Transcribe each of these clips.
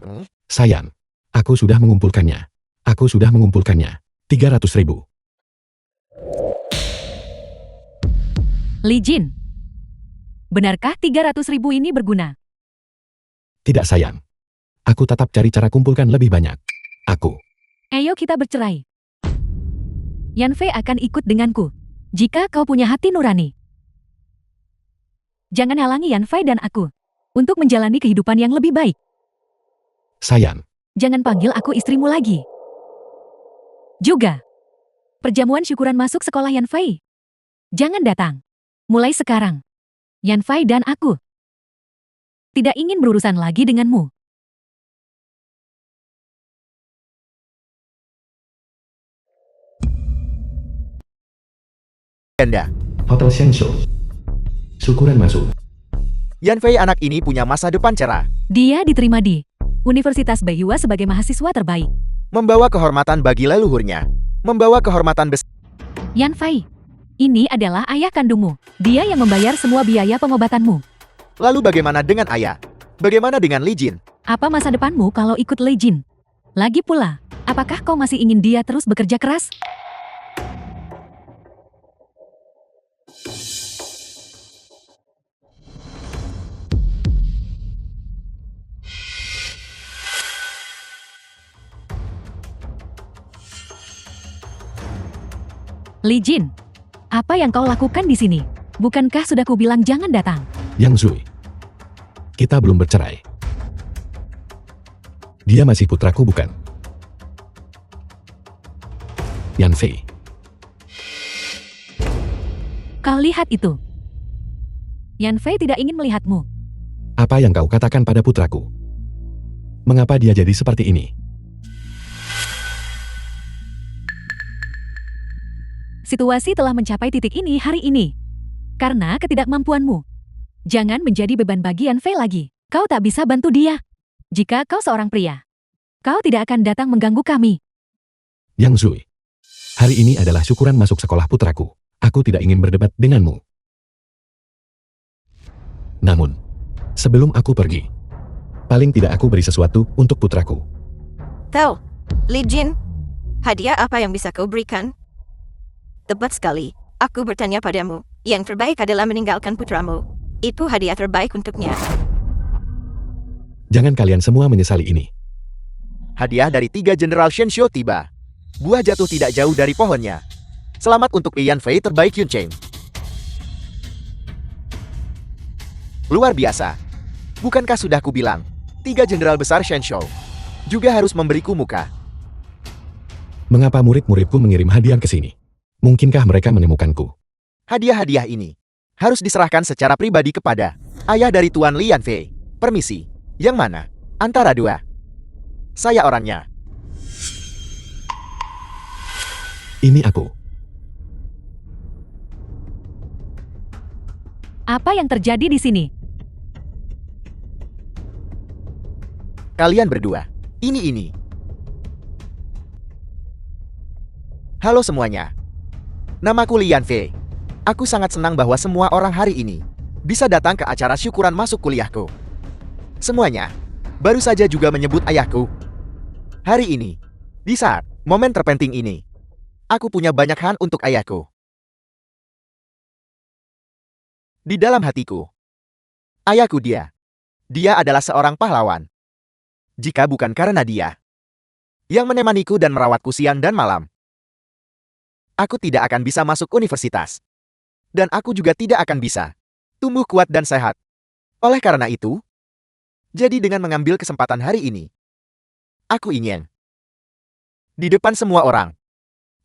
baik. Sayang, aku sudah mengumpulkannya. 300.000. Li Jin, benarkah 300.000 ini berguna? Tidak sayang. Aku tetap cari cara kumpulkan lebih banyak. Ayo kita bercerai. Yan Fei akan ikut denganku. Jika kau punya hati nurani. Jangan halangi Yan Fei dan aku. Untuk menjalani kehidupan yang lebih baik. Sayang, Jangan panggil aku istrimu lagi. Juga. Perjamuan syukuran masuk sekolah Yan Fei. Jangan datang. Mulai sekarang. Yan Fei dan aku tidak ingin berurusan lagi denganmu. Ganda. Hotel Shenzhou. Syukuran masuk. Yan Fei anak ini punya masa depan cerah. Dia diterima di Universitas Beihua sebagai mahasiswa terbaik. Membawa kehormatan bagi leluhurnya. Membawa kehormatan besar. Yan Fei, ini adalah ayah kandungmu. Dia yang membayar semua biaya pengobatanmu. Lalu bagaimana dengan ayah? Bagaimana dengan Li Jin? Apa masa depanmu kalau ikut Li Jin? Lagi pula, apakah kau masih ingin dia terus bekerja keras? Li Jin, apa yang kau lakukan di sini? Bukankah sudah kubilang jangan datang? Yang Zui. Kita belum bercerai. Dia masih putraku bukan? Yan Fei. Kau lihat itu. Yan Fei tidak ingin melihatmu. Apa yang kau katakan pada putraku? Mengapa dia jadi seperti ini? Situasi telah mencapai titik ini hari ini. Karena ketidakmampuanmu. Jangan menjadi beban bagi Yan Fei lagi. Kau tak bisa bantu dia. Jika kau seorang pria, kau tidak akan datang mengganggu kami. Yang Zui. Hari ini adalah syukuran masuk sekolah putraku. Aku tidak ingin berdebat denganmu. Namun, sebelum aku pergi, paling tidak aku beri sesuatu untuk putraku. Tahu, Li Jin, hadiah apa yang bisa kau berikan? Tepat sekali, aku bertanya padamu, yang terbaik adalah meninggalkan putramu. Itu hadiah terbaik untuknya. Jangan kalian semua menyesali ini. Hadiah dari 3 Jenderal Shenzhou tiba. Buah jatuh tidak jauh dari pohonnya. Selamat untuk Yan Fei terbaik Yun Cheng. Luar biasa. Bukankah sudah kubilang, 3 jenderal besar Shenzhou juga harus memberiku muka. Mengapa murid-muridku mengirim hadiah ke sini? Mungkinkah mereka menemukanku? Hadiah-hadiah ini harus diserahkan secara pribadi kepada ayah dari Tuan Li Yan Fei. Permisi, yang mana? Antara dua. Saya orangnya. Ini aku. Apa yang terjadi di sini? Kalian berdua. Ini. Halo semuanya. Namaku Li Yan Fei. Aku sangat senang bahwa semua orang hari ini bisa datang ke acara syukuran masuk kuliahku. Semuanya baru saja juga menyebut ayahku. Hari ini, di saat momen terpenting ini, aku punya banyak hal untuk ayahku. Di dalam hatiku, ayahku dia adalah seorang pahlawan. Jika bukan karena dia yang menemaniku dan merawatku siang dan malam, aku tidak akan bisa masuk universitas. Dan aku juga tidak akan bisa tumbuh kuat dan sehat. Oleh karena itu, jadi dengan mengambil kesempatan hari ini, aku ingin di depan semua orang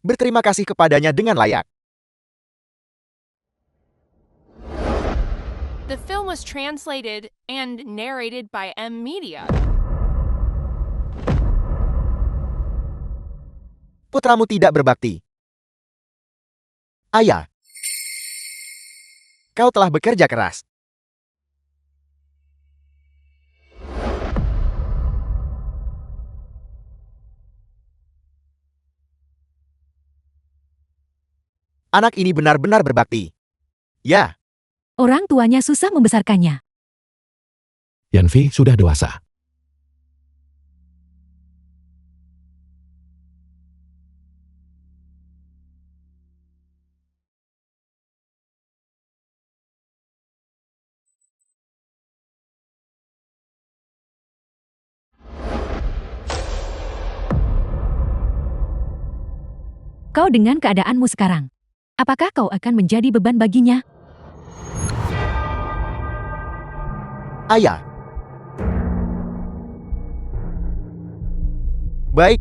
berterima kasih kepadanya dengan layak. The film was translated and narrated by M Media. Putramu tidak berbakti. Ayah, kau telah bekerja keras. Anak ini benar-benar berbakti. Ya, Orang tuanya susah membesarkannya. Yan Fei sudah dewasa. kau dengan keadaanmu sekarang? Apakah kau akan menjadi beban baginya? Ayah. Baik.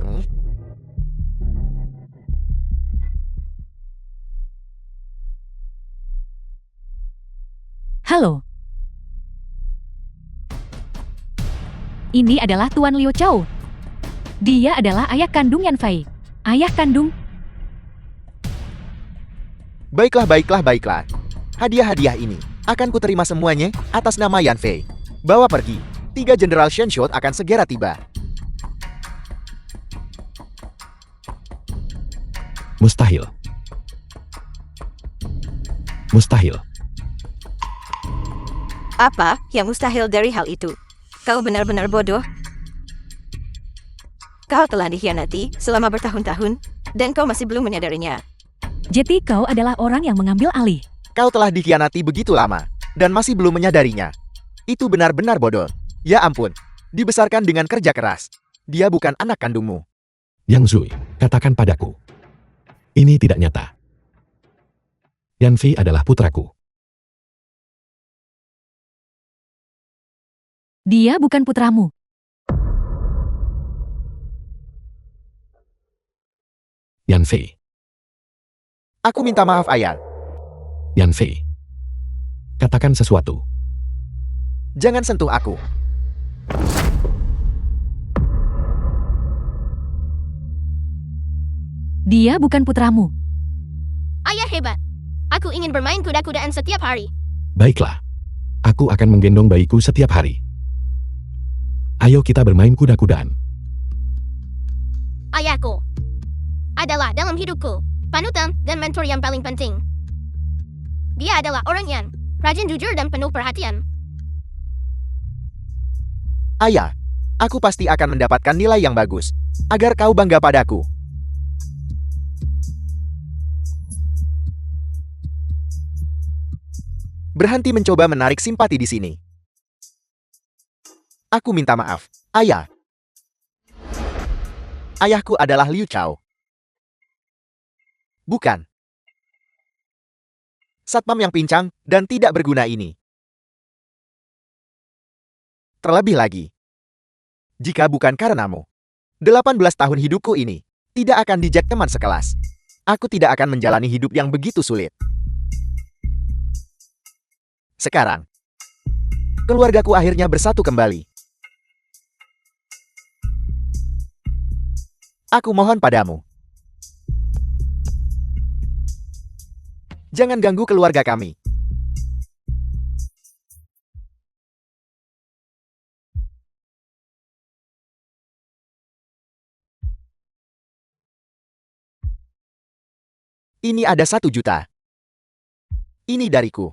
Halo. Ini adalah Tuan Liu Chao. Dia adalah ayah kandung Yan Fei. Ayah kandung. Baiklah. Hadiah-hadiah ini akan kuterima semuanya atas nama Yan Fei. Bawa pergi. 3 Jenderal Shenshot akan segera tiba. Mustahil. Mustahil. Apa yang mustahil dari hal itu? Kau benar-benar bodoh. Kau telah dikhianati selama bertahun-tahun, dan kau masih belum menyadarinya. Jadi kau adalah orang yang mengambil alih. Kau telah dikhianati begitu lama dan masih belum menyadarinya. Itu benar-benar bodoh. Ya ampun, dibesarkan dengan kerja keras. Dia bukan anak kandungmu. Yang Zui, katakan padaku. Ini tidak nyata. Yan Fei adalah putraku. Dia bukan putramu. Yan Fei. Aku minta maaf, Ayah. Yan Fei. Katakan sesuatu. Jangan sentuh aku. Dia bukan putramu. Ayah hebat. Aku ingin bermain kuda-kudaan setiap hari. Baiklah. Aku akan menggendong bayiku setiap hari. Ayo kita bermain kuda-kudaan. Ayahku adalah dalam hidupku panutan dan mentor yang paling penting. Dia adalah orang yang rajin, jujur, dan penuh perhatian. Ayah, aku pasti akan mendapatkan nilai yang bagus agar kau bangga padaku. Berhenti mencoba menarik simpati di sini. Aku minta maaf, Ayah. Ayahku adalah Liu Chao. Bukan. Satpam yang pincang dan tidak berguna ini. Terlebih lagi, jika bukan karenamu, 18 tahun hidupku ini tidak akan dijak teman sekelas. Aku tidak akan menjalani hidup yang begitu sulit. Sekarang, keluargaku akhirnya bersatu kembali. Aku mohon padamu. Jangan ganggu keluarga kami. Ini ada 1 juta. Ini dariku.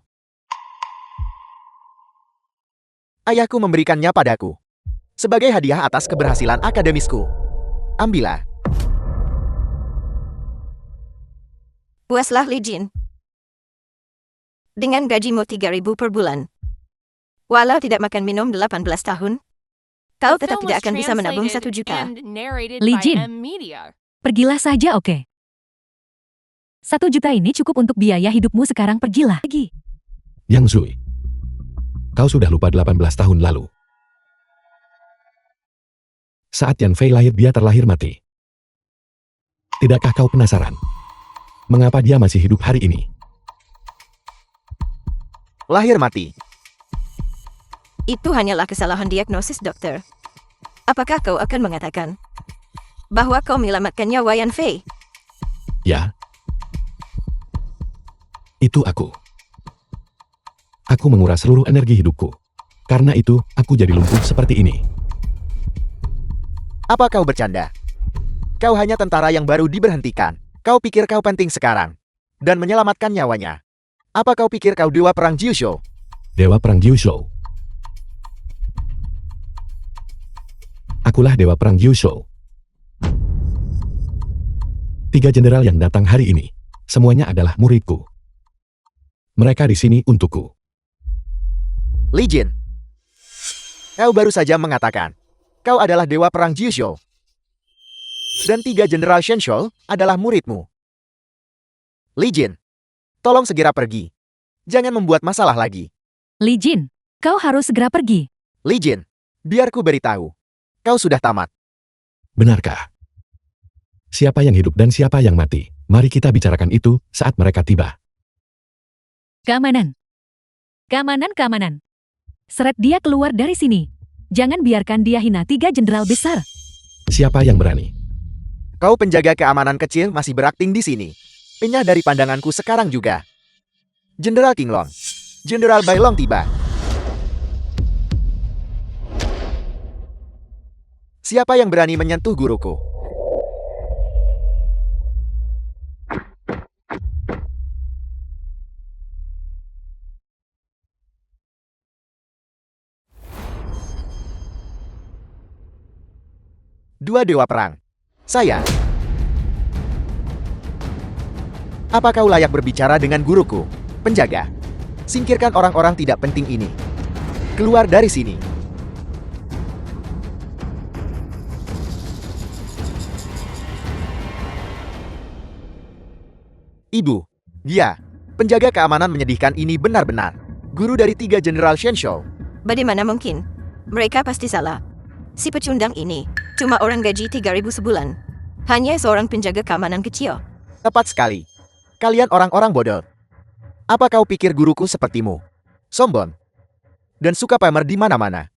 Ayahku memberikannya padaku sebagai hadiah atas keberhasilan akademisku. Ambillah. Puaslah, Li Jin. Dengan gajimu 3.000 per bulan. Walau tidak makan minum 18 tahun, kau The tetap film tidak was akan bisa menabung 1 translated juta. and narrated Li by Jin. M Media. Pergilah saja, oke? 1 juta ini cukup untuk biaya hidupmu sekarang, pergilah lagi. Yang Zui. Kau sudah lupa 18 tahun lalu. Saat Yan Fei lahir, dia terlahir mati. Tidakkah kau penasaran? Mengapa dia masih hidup hari ini? Lahir mati. Itu hanyalah kesalahan diagnosis, dokter. Apakah kau akan mengatakan bahwa kau menyelamatkan nyawa Yan Fei? Ya. Itu aku. Aku menguras seluruh energi hidupku. Karena itu, aku jadi lumpuh seperti ini. Apa kau bercanda? Kau hanya tentara yang baru diberhentikan. Kau pikir kau penting sekarang dan menyelamatkan nyawanya. Apa kau pikir kau dewa perang Jiushou? Dewa Perang Jiushou. Akulah Dewa Perang Jiushou. 3 jenderal yang datang hari ini, semuanya adalah muridku. Mereka di sini untukku. Li Jin, kau baru saja mengatakan kau adalah dewa perang Jiushou. Dan 3 jenderal Shenshou adalah muridmu. Li Jin, tolong segera pergi. Jangan membuat masalah lagi. Li Jin, kau harus segera pergi. Li Jin, biar ku beritahu. Kau sudah tamat. Benarkah? Siapa yang hidup dan siapa yang mati? Mari kita bicarakan itu saat mereka tiba. Keamanan. Keamanan. Seret dia keluar dari sini. Jangan biarkan dia hina 3 jenderal besar. Siapa yang berani? Kau penjaga keamanan kecil masih berakting di sini. Penyah dari pandanganku sekarang juga. Jenderal Qinglong. Jenderal Bailong tiba. Siapa yang berani menyentuh guruku? Dua dewa perang. Saya. Apa kau layak berbicara dengan guruku? Penjaga. Singkirkan orang-orang tidak penting ini. Keluar dari sini. Ibu. Dia. Penjaga keamanan menyedihkan ini benar-benar. Guru dari 3 Jenderal Shenshou. Bagaimana mungkin? Mereka pasti salah. Si pecundang ini cuma orang gaji 3.000 sebulan. Hanya seorang penjaga keamanan kecil. Tepat sekali. Kalian orang-orang bodoh. Apa kau pikir guruku sepertimu? Sombong. Dan suka pamer di mana-mana.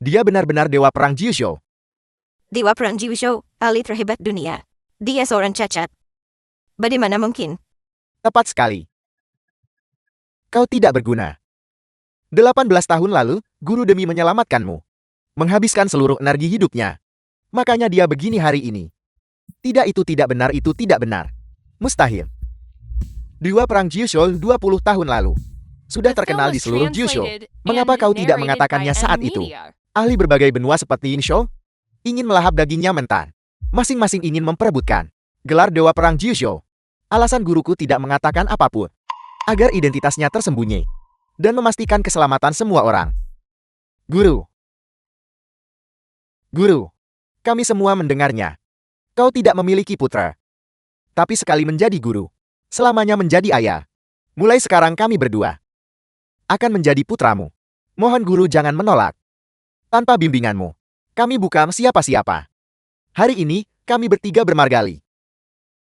Dia benar-benar dewa perang Jiushou. Dewa perang Jiushou, ahli terhebat dunia. Dia seorang cacat. Bagaimana mungkin? Tepat sekali. Kau tidak berguna. 18 tahun lalu, guru demi menyelamatkanmu. Menghabiskan seluruh energi hidupnya. Makanya dia begini hari ini. Itu tidak benar. Mustahil. Dewa perang Jiushou 20 tahun lalu. Sudah The film terkenal di was seluruh Jiushou. translated Mengapa and kau tidak narrated mengatakannya by saat N itu? Media. Ahli berbagai benua seperti Inshou ingin melahap dagingnya mentah. Masing-masing ingin memperebutkan gelar dewa perang Jiushou. Alasan guruku tidak mengatakan apapun agar identitasnya tersembunyi dan memastikan keselamatan semua orang. Guru, kami semua mendengarnya. Kau tidak memiliki putra, tapi sekali menjadi guru, selamanya menjadi ayah. Mulai sekarang kami berdua akan menjadi putramu. Mohon guru jangan menolak. Tanpa bimbinganmu, kami bukan siapa-siapa. Hari ini, kami bertiga bermargali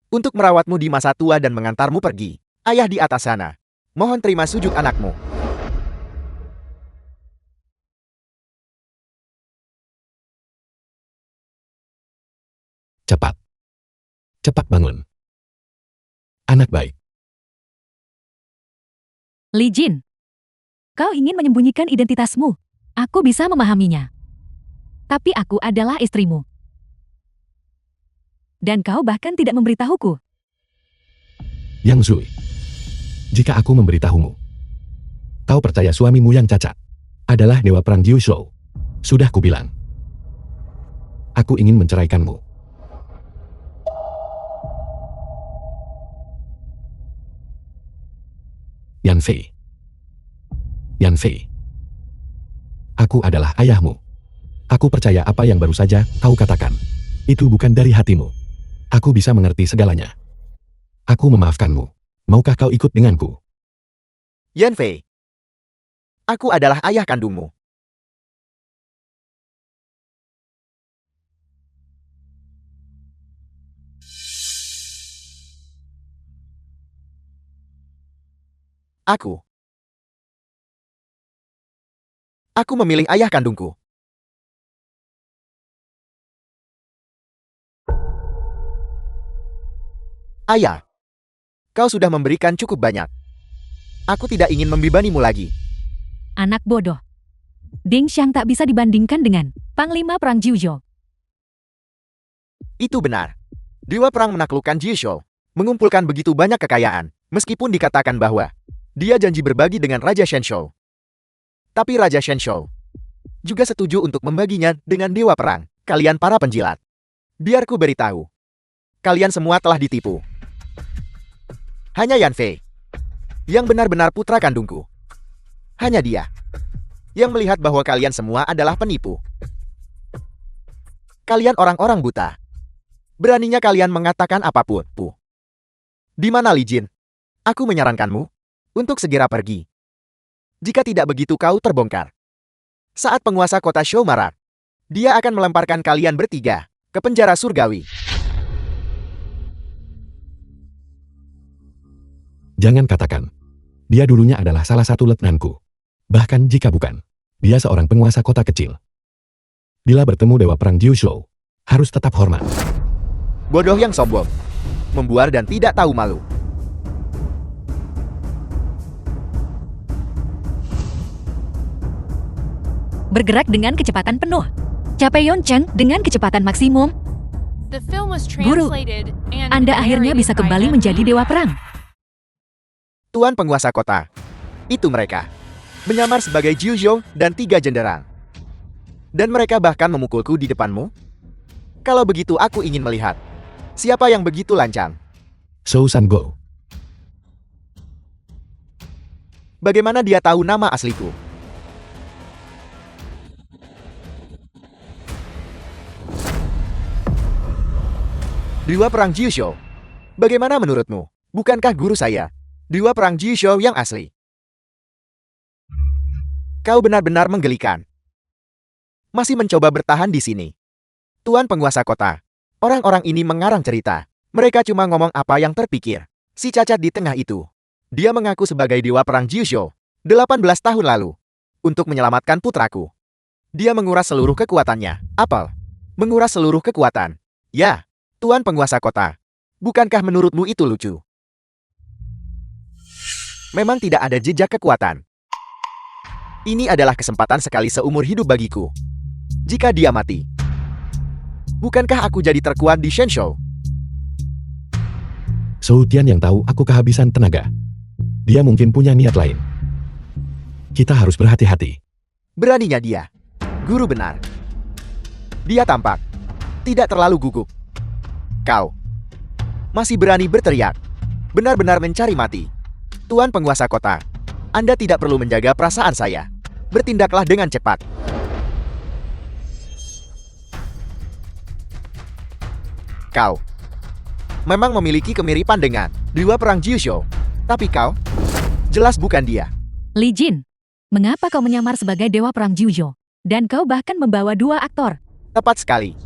untuk merawatmu di masa tua dan mengantarmu pergi. Ayah di atas sana, mohon terima sujud anakmu. Cepat bangun. Anak baik. Li Jin, kau ingin menyembunyikan identitasmu. Aku bisa memahaminya. Tapi aku adalah istrimu. Dan kau bahkan tidak memberitahuku. Yang Zui. Jika aku memberitahumu, kau percaya suamimu yang cacat adalah dewa perang Jiushou. Sudah kubilang. Aku ingin menceraikanmu. Yan Fei. Aku adalah ayahmu. Aku percaya apa yang baru saja kau katakan. Itu bukan dari hatimu. Aku bisa mengerti segalanya. Aku memaafkanmu. Maukah kau ikut denganku? Yan Fei, aku adalah ayah kandungmu. Aku memilih ayah kandungku. Ayah, kau sudah memberikan cukup banyak. Aku tidak ingin membebanimu lagi. Anak bodoh. Ding Xiang tak bisa dibandingkan dengan Panglima Perang Jiuzhou. Itu benar. Dewa perang menaklukkan Jiushou, mengumpulkan begitu banyak kekayaan, meskipun dikatakan bahwa dia janji berbagi dengan Raja Shenshou. Tapi Raja Shenshou juga setuju untuk membaginya dengan dewa perang. Kalian para penjilat, biar ku beritahu. Kalian semua telah ditipu. Hanya Yan Fei yang benar-benar putra kandungku. Hanya dia yang melihat bahwa kalian semua adalah penipu. Kalian orang-orang buta. Beraninya kalian mengatakan apapun. Di mana Li Jin? Aku menyarankanmu untuk segera pergi. Jika tidak begitu kau terbongkar. Saat penguasa kota Shou marah, dia akan melemparkan kalian bertiga ke penjara surgawi. Jangan katakan. Dia dulunya adalah salah satu letnanku. Bahkan jika bukan, dia seorang penguasa kota kecil. Bila bertemu Dewa Perang Jiu Shou, harus tetap hormat. Bodoh yang sombong, membual dan tidak tahu malu. Bergerak dengan kecepatan penuh. Capai Yoncheng dengan kecepatan maksimum. The film was Guru, translated and Anda akhirnya narrated bisa by kembali Ed menjadi Lee. Dewa Perang. Tuan penguasa kota, itu mereka. Menyamar sebagai Jiu Zhou dan 3 jenderang. Dan mereka bahkan memukulku di depanmu? Kalau begitu aku ingin melihat. Siapa yang begitu lancang? Shou San Go. Bagaimana dia tahu nama asliku? Dewa Perang Jiu Zhou. Bagaimana menurutmu? Bukankah guru saya Dewa Perang Jiu Zhou yang asli? Kau benar-benar menggelikan. Masih mencoba bertahan di sini. Tuan penguasa kota, orang-orang ini mengarang cerita. Mereka cuma ngomong apa yang terpikir. Si cacat di tengah itu. Dia mengaku sebagai Dewa Perang Jiu Zhou 18 tahun lalu untuk menyelamatkan putraku. Dia menguras seluruh kekuatannya. Apel. Menguras seluruh kekuatan. Ya, Tuan penguasa kota. Bukankah menurutmu itu lucu? Memang tidak ada jejak kekuatan. Ini adalah kesempatan sekali seumur hidup bagiku. Jika dia mati, bukankah aku jadi terkuat di Shenzhou? Shou Tian yang tahu aku kehabisan tenaga. Dia mungkin punya niat lain. Kita harus berhati-hati. Beraninya dia. Guru benar. Dia tampak tidak terlalu gugup. Kau masih berani berteriak. Benar-benar mencari mati. Tuan penguasa kota, Anda tidak perlu menjaga perasaan saya. Bertindaklah dengan cepat. Kau memang memiliki kemiripan dengan Dewa Perang Jiu Zhou. Tapi kau jelas bukan dia. Li Jin, mengapa kau menyamar sebagai Dewa Perang Jiu Zhou? Dan kau bahkan membawa 2 aktor. Tepat sekali.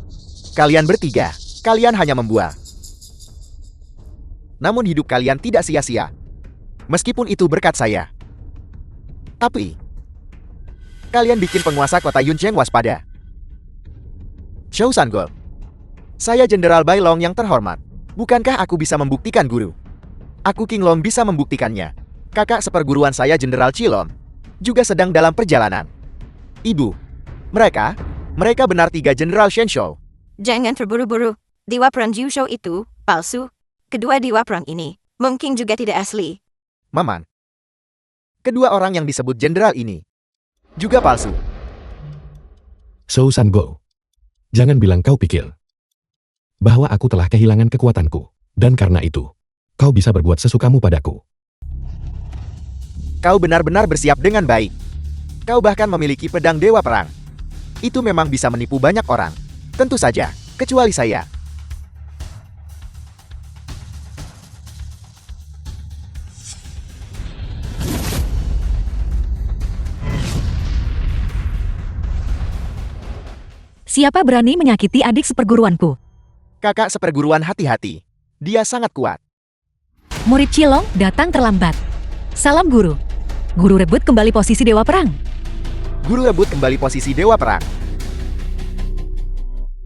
Kalian bertiga, kalian hanya membual. Namun hidup kalian tidak sia-sia. Meskipun itu berkat saya. Tapi kalian bikin penguasa kota Yuncheng waspada. Shou San Go. Saya Jenderal Bai Long yang terhormat. Bukankah aku bisa membuktikan guru? Aku King Long bisa membuktikannya. Kakak seperguruan saya Jenderal Chilon juga sedang dalam perjalanan. Ibu, mereka benar 3 Jenderal Shenzhou. Jangan terburu-buru. Dewa Perang Jiu Zhou itu palsu. Kedua dewa perang ini mungkin juga tidak asli. Maman. Kedua orang yang disebut jenderal ini juga palsu. Shou San Go. Jangan bilang kau pikir bahwa aku telah kehilangan kekuatanku. Dan karena itu, kau bisa berbuat sesukamu padaku. Kau benar-benar bersiap dengan baik. Kau bahkan memiliki pedang dewa perang. Itu memang bisa menipu banyak orang. Tentu saja, kecuali saya. Siapa berani menyakiti adik seperguruanku? Kakak seperguruan hati-hati. Dia sangat kuat. Murid Chilong datang terlambat. Salam guru. Guru rebut kembali posisi Dewa Perang. Guru rebut kembali posisi dewa perang.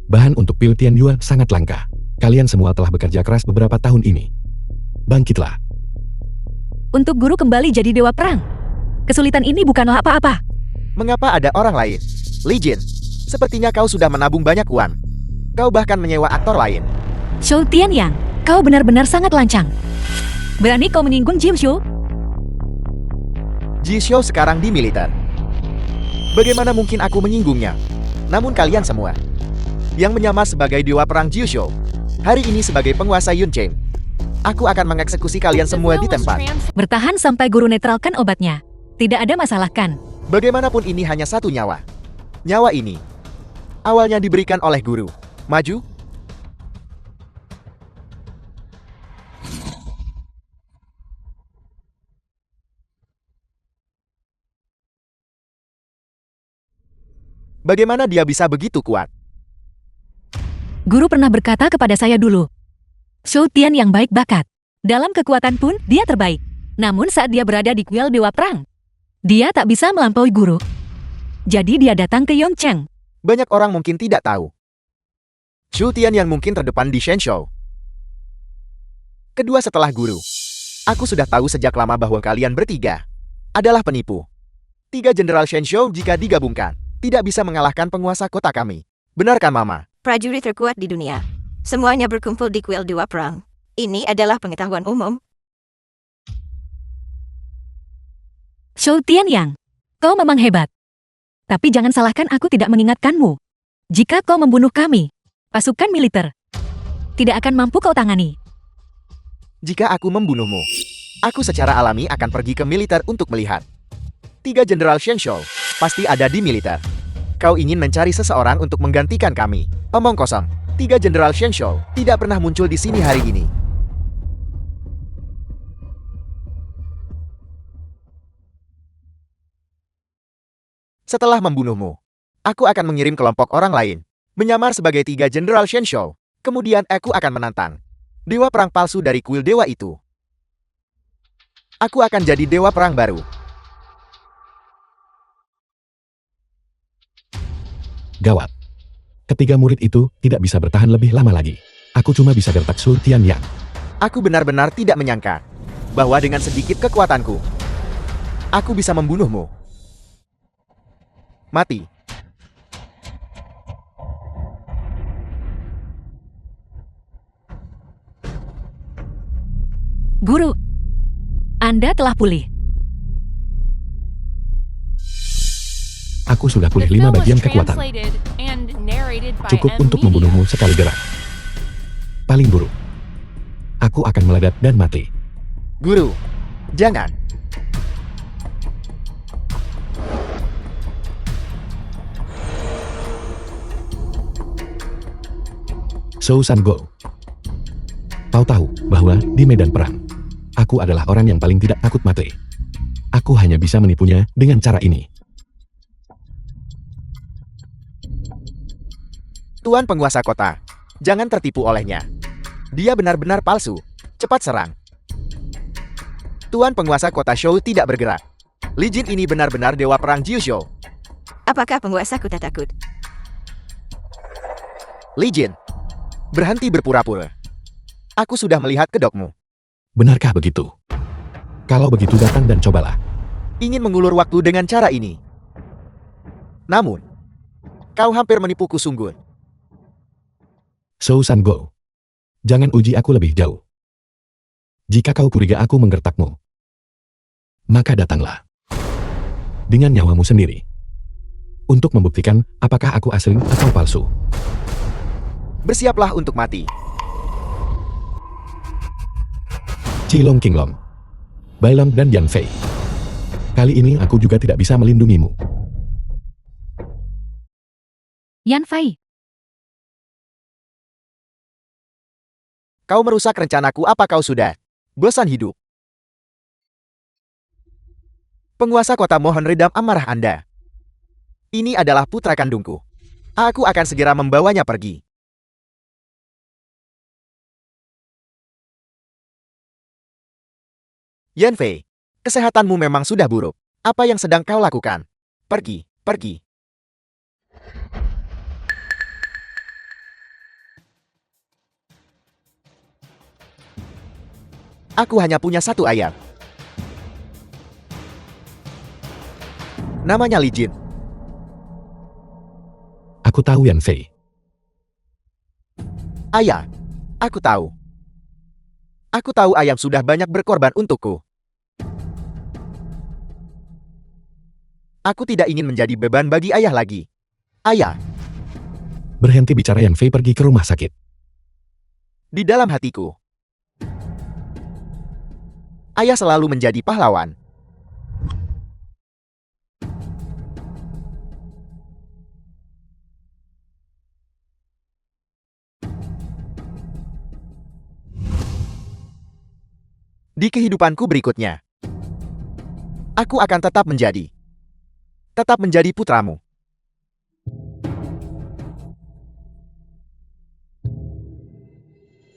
Bahan untuk pil Tian Yuan sangat langka. Kalian semua telah bekerja keras beberapa tahun ini. Bangkitlah. Untuk guru kembali jadi Dewa Perang. Kesulitan ini bukanlah apa-apa. Mengapa ada orang lain? Li Jin, sepertinya kau sudah menabung banyak uang. Kau bahkan menyewa aktor lain. Shou Tianyang, kau benar-benar sangat lancang. Berani kau menyinggung Jiu Zhou? Ji Xiao sekarang di militer. Bagaimana mungkin aku menyinggungnya? Namun kalian semua yang menyamar sebagai dewa perang Jiu Zhou, hari ini sebagai penguasa Yuncheng, aku akan mengeksekusi kalian The semua film di was tempat. Bertahan sampai guru netralkan obatnya. Tidak ada masalah kan? Bagaimanapun ini hanya 1 nyawa. Nyawa ini awalnya diberikan oleh guru. Maju. Bagaimana dia bisa begitu kuat? Guru pernah berkata kepada saya dulu, Shou Tian yang baik bakat. Dalam kekuatan pun, dia terbaik. Namun saat dia berada di kuil Dewa Perang, dia tak bisa melampaui guru. Jadi dia datang ke Yongcheng. Banyak orang mungkin tidak tahu. Shou Tian yang mungkin terdepan di Shenzhou. Kedua setelah guru. Aku sudah tahu sejak lama bahwa kalian bertiga adalah penipu. 3 Jenderal Shenzhou jika digabungkan tidak bisa mengalahkan penguasa kota kami. Benar kan, Mama? Prajurit terkuat di dunia. Semuanya berkumpul di kuil Dewa Perang. Ini adalah pengetahuan umum. Shou Tian yang, kau memang hebat. Tapi jangan salahkan aku tidak mengingatkanmu. Jika kau membunuh kami, pasukan militer tidak akan mampu kau tangani. Jika aku membunuhmu, aku secara alami akan pergi ke militer untuk melihat. 3 Jenderal Shenzhou pasti ada di militer. Kau ingin mencari seseorang untuk menggantikan kami. Omong kosong. 3 Jenderal Shenzhou tidak pernah muncul di sini hari ini. Setelah membunuhmu, aku akan mengirim kelompok orang lain menyamar sebagai 3 Jenderal Shenzhou. Kemudian aku akan menantang dewa perang palsu dari kuil dewa itu. Aku akan jadi dewa perang baru. Gawat. Ketiga murid itu tidak bisa bertahan lebih lama lagi. Aku cuma bisa gertak Shou Tian yang. Aku benar-benar tidak menyangka bahwa dengan sedikit kekuatanku, aku bisa membunuhmu. Mati. Guru, Anda telah pulih. Aku sudah The pulih 5 film was bagian kekuatan. translated and narrated by Cukup M untuk Media. membunuhmu sekali gerak. Paling buruk, aku akan meledak dan mati. Guru, jangan. Shou San Go. Kau tahu bahwa di medan perang, aku adalah orang yang paling tidak takut mati. Aku hanya bisa menipunya dengan cara ini. Tuan penguasa kota, jangan tertipu olehnya. Dia benar-benar palsu. Cepat serang. Tuan penguasa kota Shou tidak bergerak. Li Jin ini benar-benar dewa perang Jiushou. Apakah penguasa kota takut? Li Jin, berhenti berpura-pura. Aku sudah melihat kedokmu. Benarkah begitu? Kalau begitu datang dan cobalah. Ingin mengulur waktu dengan cara ini. Namun, kau hampir menipuku sungguh. Shou San Go. Jangan uji aku lebih jauh. Jika kau curiga aku menggertakmu, maka datanglah. Dengan nyawamu sendiri. Untuk membuktikan apakah aku asli atau palsu. Bersiaplah untuk mati. Cilong Kinglong, Bailong dan Yan Fei. Kali ini aku juga tidak bisa melindungimu. Yan Fei, Kau merusak rencanaku, apa kau sudah bosan hidup? Penguasa kota, mohon redam amarah Anda. Ini adalah putra kandungku. Aku akan segera membawanya pergi. Yan Fei, kesehatanmu memang sudah buruk. Apa yang sedang kau lakukan? Pergi, pergi. Aku hanya punya satu ayam. Namanya Li Jin. Aku tahu Yan Fei. Ayah, aku tahu. Aku tahu ayam sudah banyak berkorban untukku. Aku tidak ingin menjadi beban bagi ayah lagi. Ayah, Berhenti bicara, Yan Fei pergi ke rumah sakit. di dalam hatiku, ayah selalu menjadi pahlawan. Di kehidupanku berikutnya, aku akan tetap menjadi putramu.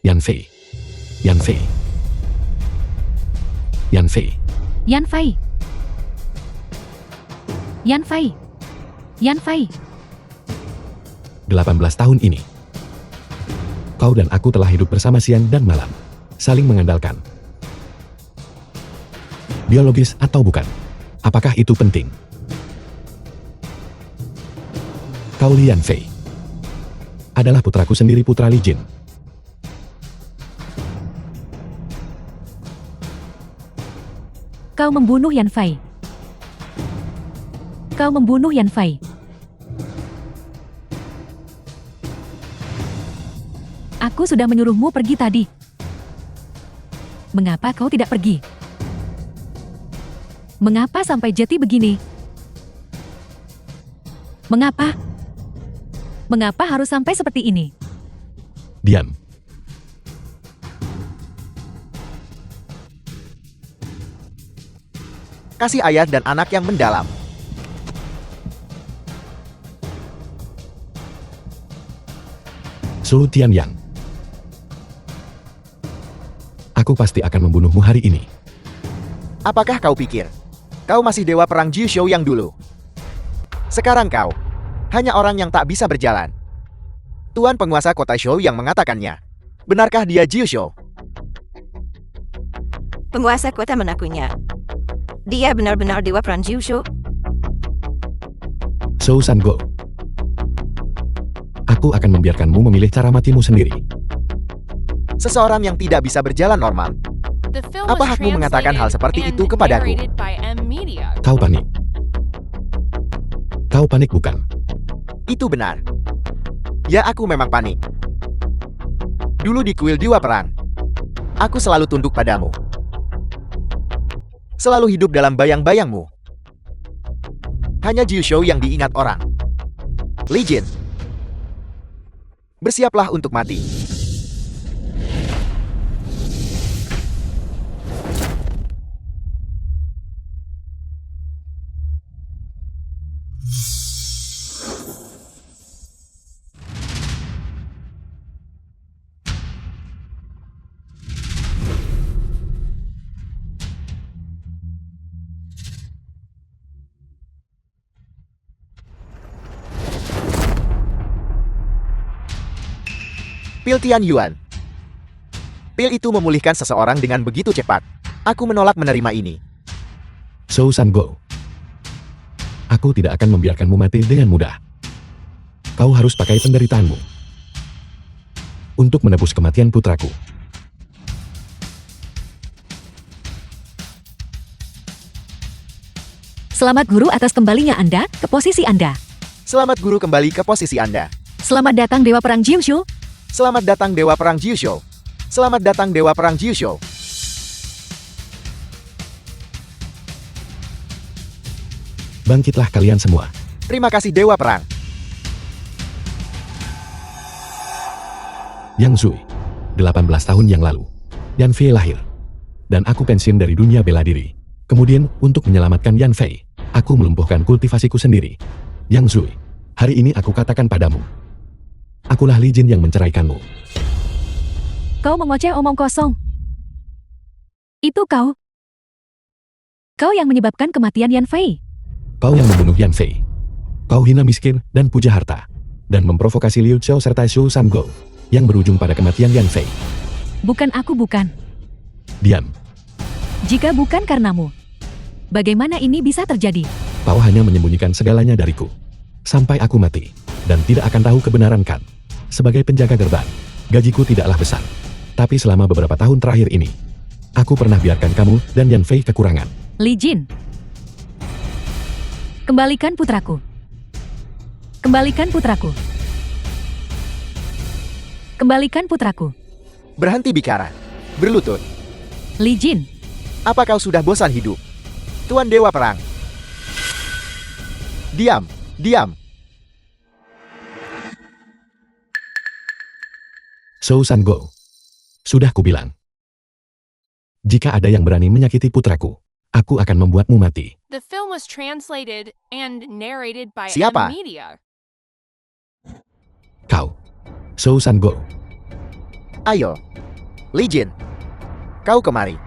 Yan Fei. Yan Fei. Yan Fei. Yan Fei. Yan Fei. Yan Fei. 18 tahun ini. Kau dan aku telah hidup bersama siang dan malam. Saling mengandalkan. Biologis atau bukan? Apakah itu penting? Kau Li Yan Fei. Adalah putraku sendiri, putra Li Jin. Kau membunuh Yan Fei. Kau membunuh Yan Fei. Aku sudah menyuruhmu pergi tadi. Mengapa kau tidak pergi? Mengapa sampai jeti begini? Mengapa? Mengapa harus sampai seperti ini? Diam. Kasih ayah dan anak yang mendalam. Su Tianyang. Aku pasti akan membunuhmu hari ini. Apakah kau pikir kau masih dewa perang Jiushou yang dulu? Sekarang kau hanya orang yang tak bisa berjalan. Tuan penguasa kota Shou yang mengatakannya. Benarkah dia Jiushou? Penguasa kota menakunya. Dia benar-benar dewa perang Jiushou. Shou Sango. Aku akan membiarkanmu memilih cara matimu sendiri. Seseorang yang tidak bisa berjalan normal. The film Apa was hakmu mengatakan hal seperti translated itu and kepadaku? narrated by M Media. Kau panik. Kau panik bukan? Itu benar. Ya, aku memang panik. Dulu di kuil Dewa Perang, aku selalu tunduk padamu. Selalu hidup dalam bayang-bayangmu. Hanya Jiushou yang diingat orang. Li Jin, bersiaplah untuk mati. Pil Tian Yuan. Pil itu memulihkan seseorang dengan begitu cepat. Aku menolak menerima ini. Shou Sango. Aku tidak akan membiarkanmu mati dengan mudah. Kau harus pakai penderitaanmu untuk menebus kematian putraku. Selamat guru atas kembalinya Anda ke posisi Anda. Selamat guru kembali ke posisi Anda. Selamat datang Dewa Perang Jiushou. Selamat datang Dewa Perang Jiushou. Selamat datang Dewa Perang Jiushou. Bangkitlah kalian semua. Terima kasih Dewa Perang. Yang Zui. 18 tahun yang lalu. Yan Fei lahir. Dan aku pensiun dari dunia bela diri. Kemudian, untuk menyelamatkan Yan Fei, aku melumpuhkan kultivasiku sendiri. Yang Zui. Hari ini aku katakan padamu. Akulah Li Jin yang menceraikanmu. Kau mengoceh omong kosong. Itu kau. Kau yang menyebabkan kematian Yan Fei. Kau yang membunuh Yan Fei. Kau hina miskin dan puja harta. Dan memprovokasi Liu Xiao serta Shou Sango. Yang berujung pada kematian Yan Fei. Bukan aku bukan. Diam. Jika bukan karenamu, bagaimana ini bisa terjadi? Kau hanya menyembunyikan segalanya dariku. Sampai aku mati. Dan tidak akan tahu kebenaran kan. Sebagai penjaga gerbang, gajiku tidaklah besar. Tapi selama beberapa tahun terakhir ini, aku pernah biarkan kamu dan Yan Fei kekurangan. Li Jin. Kembalikan putraku. Kembalikan putraku. Kembalikan putraku. Berhenti bicara. Berlutut. Li Jin. Apa kau sudah bosan hidup? Tuan Dewa Perang. Diam. Diam. Shou Sango. Sudah kubilang. Jika ada yang berani menyakiti putraku, aku akan membuatmu mati. The film was translated and narrated by Siapa? M Media. Kau. Shou San Go. Ayo. Li Jin. Kau kemari.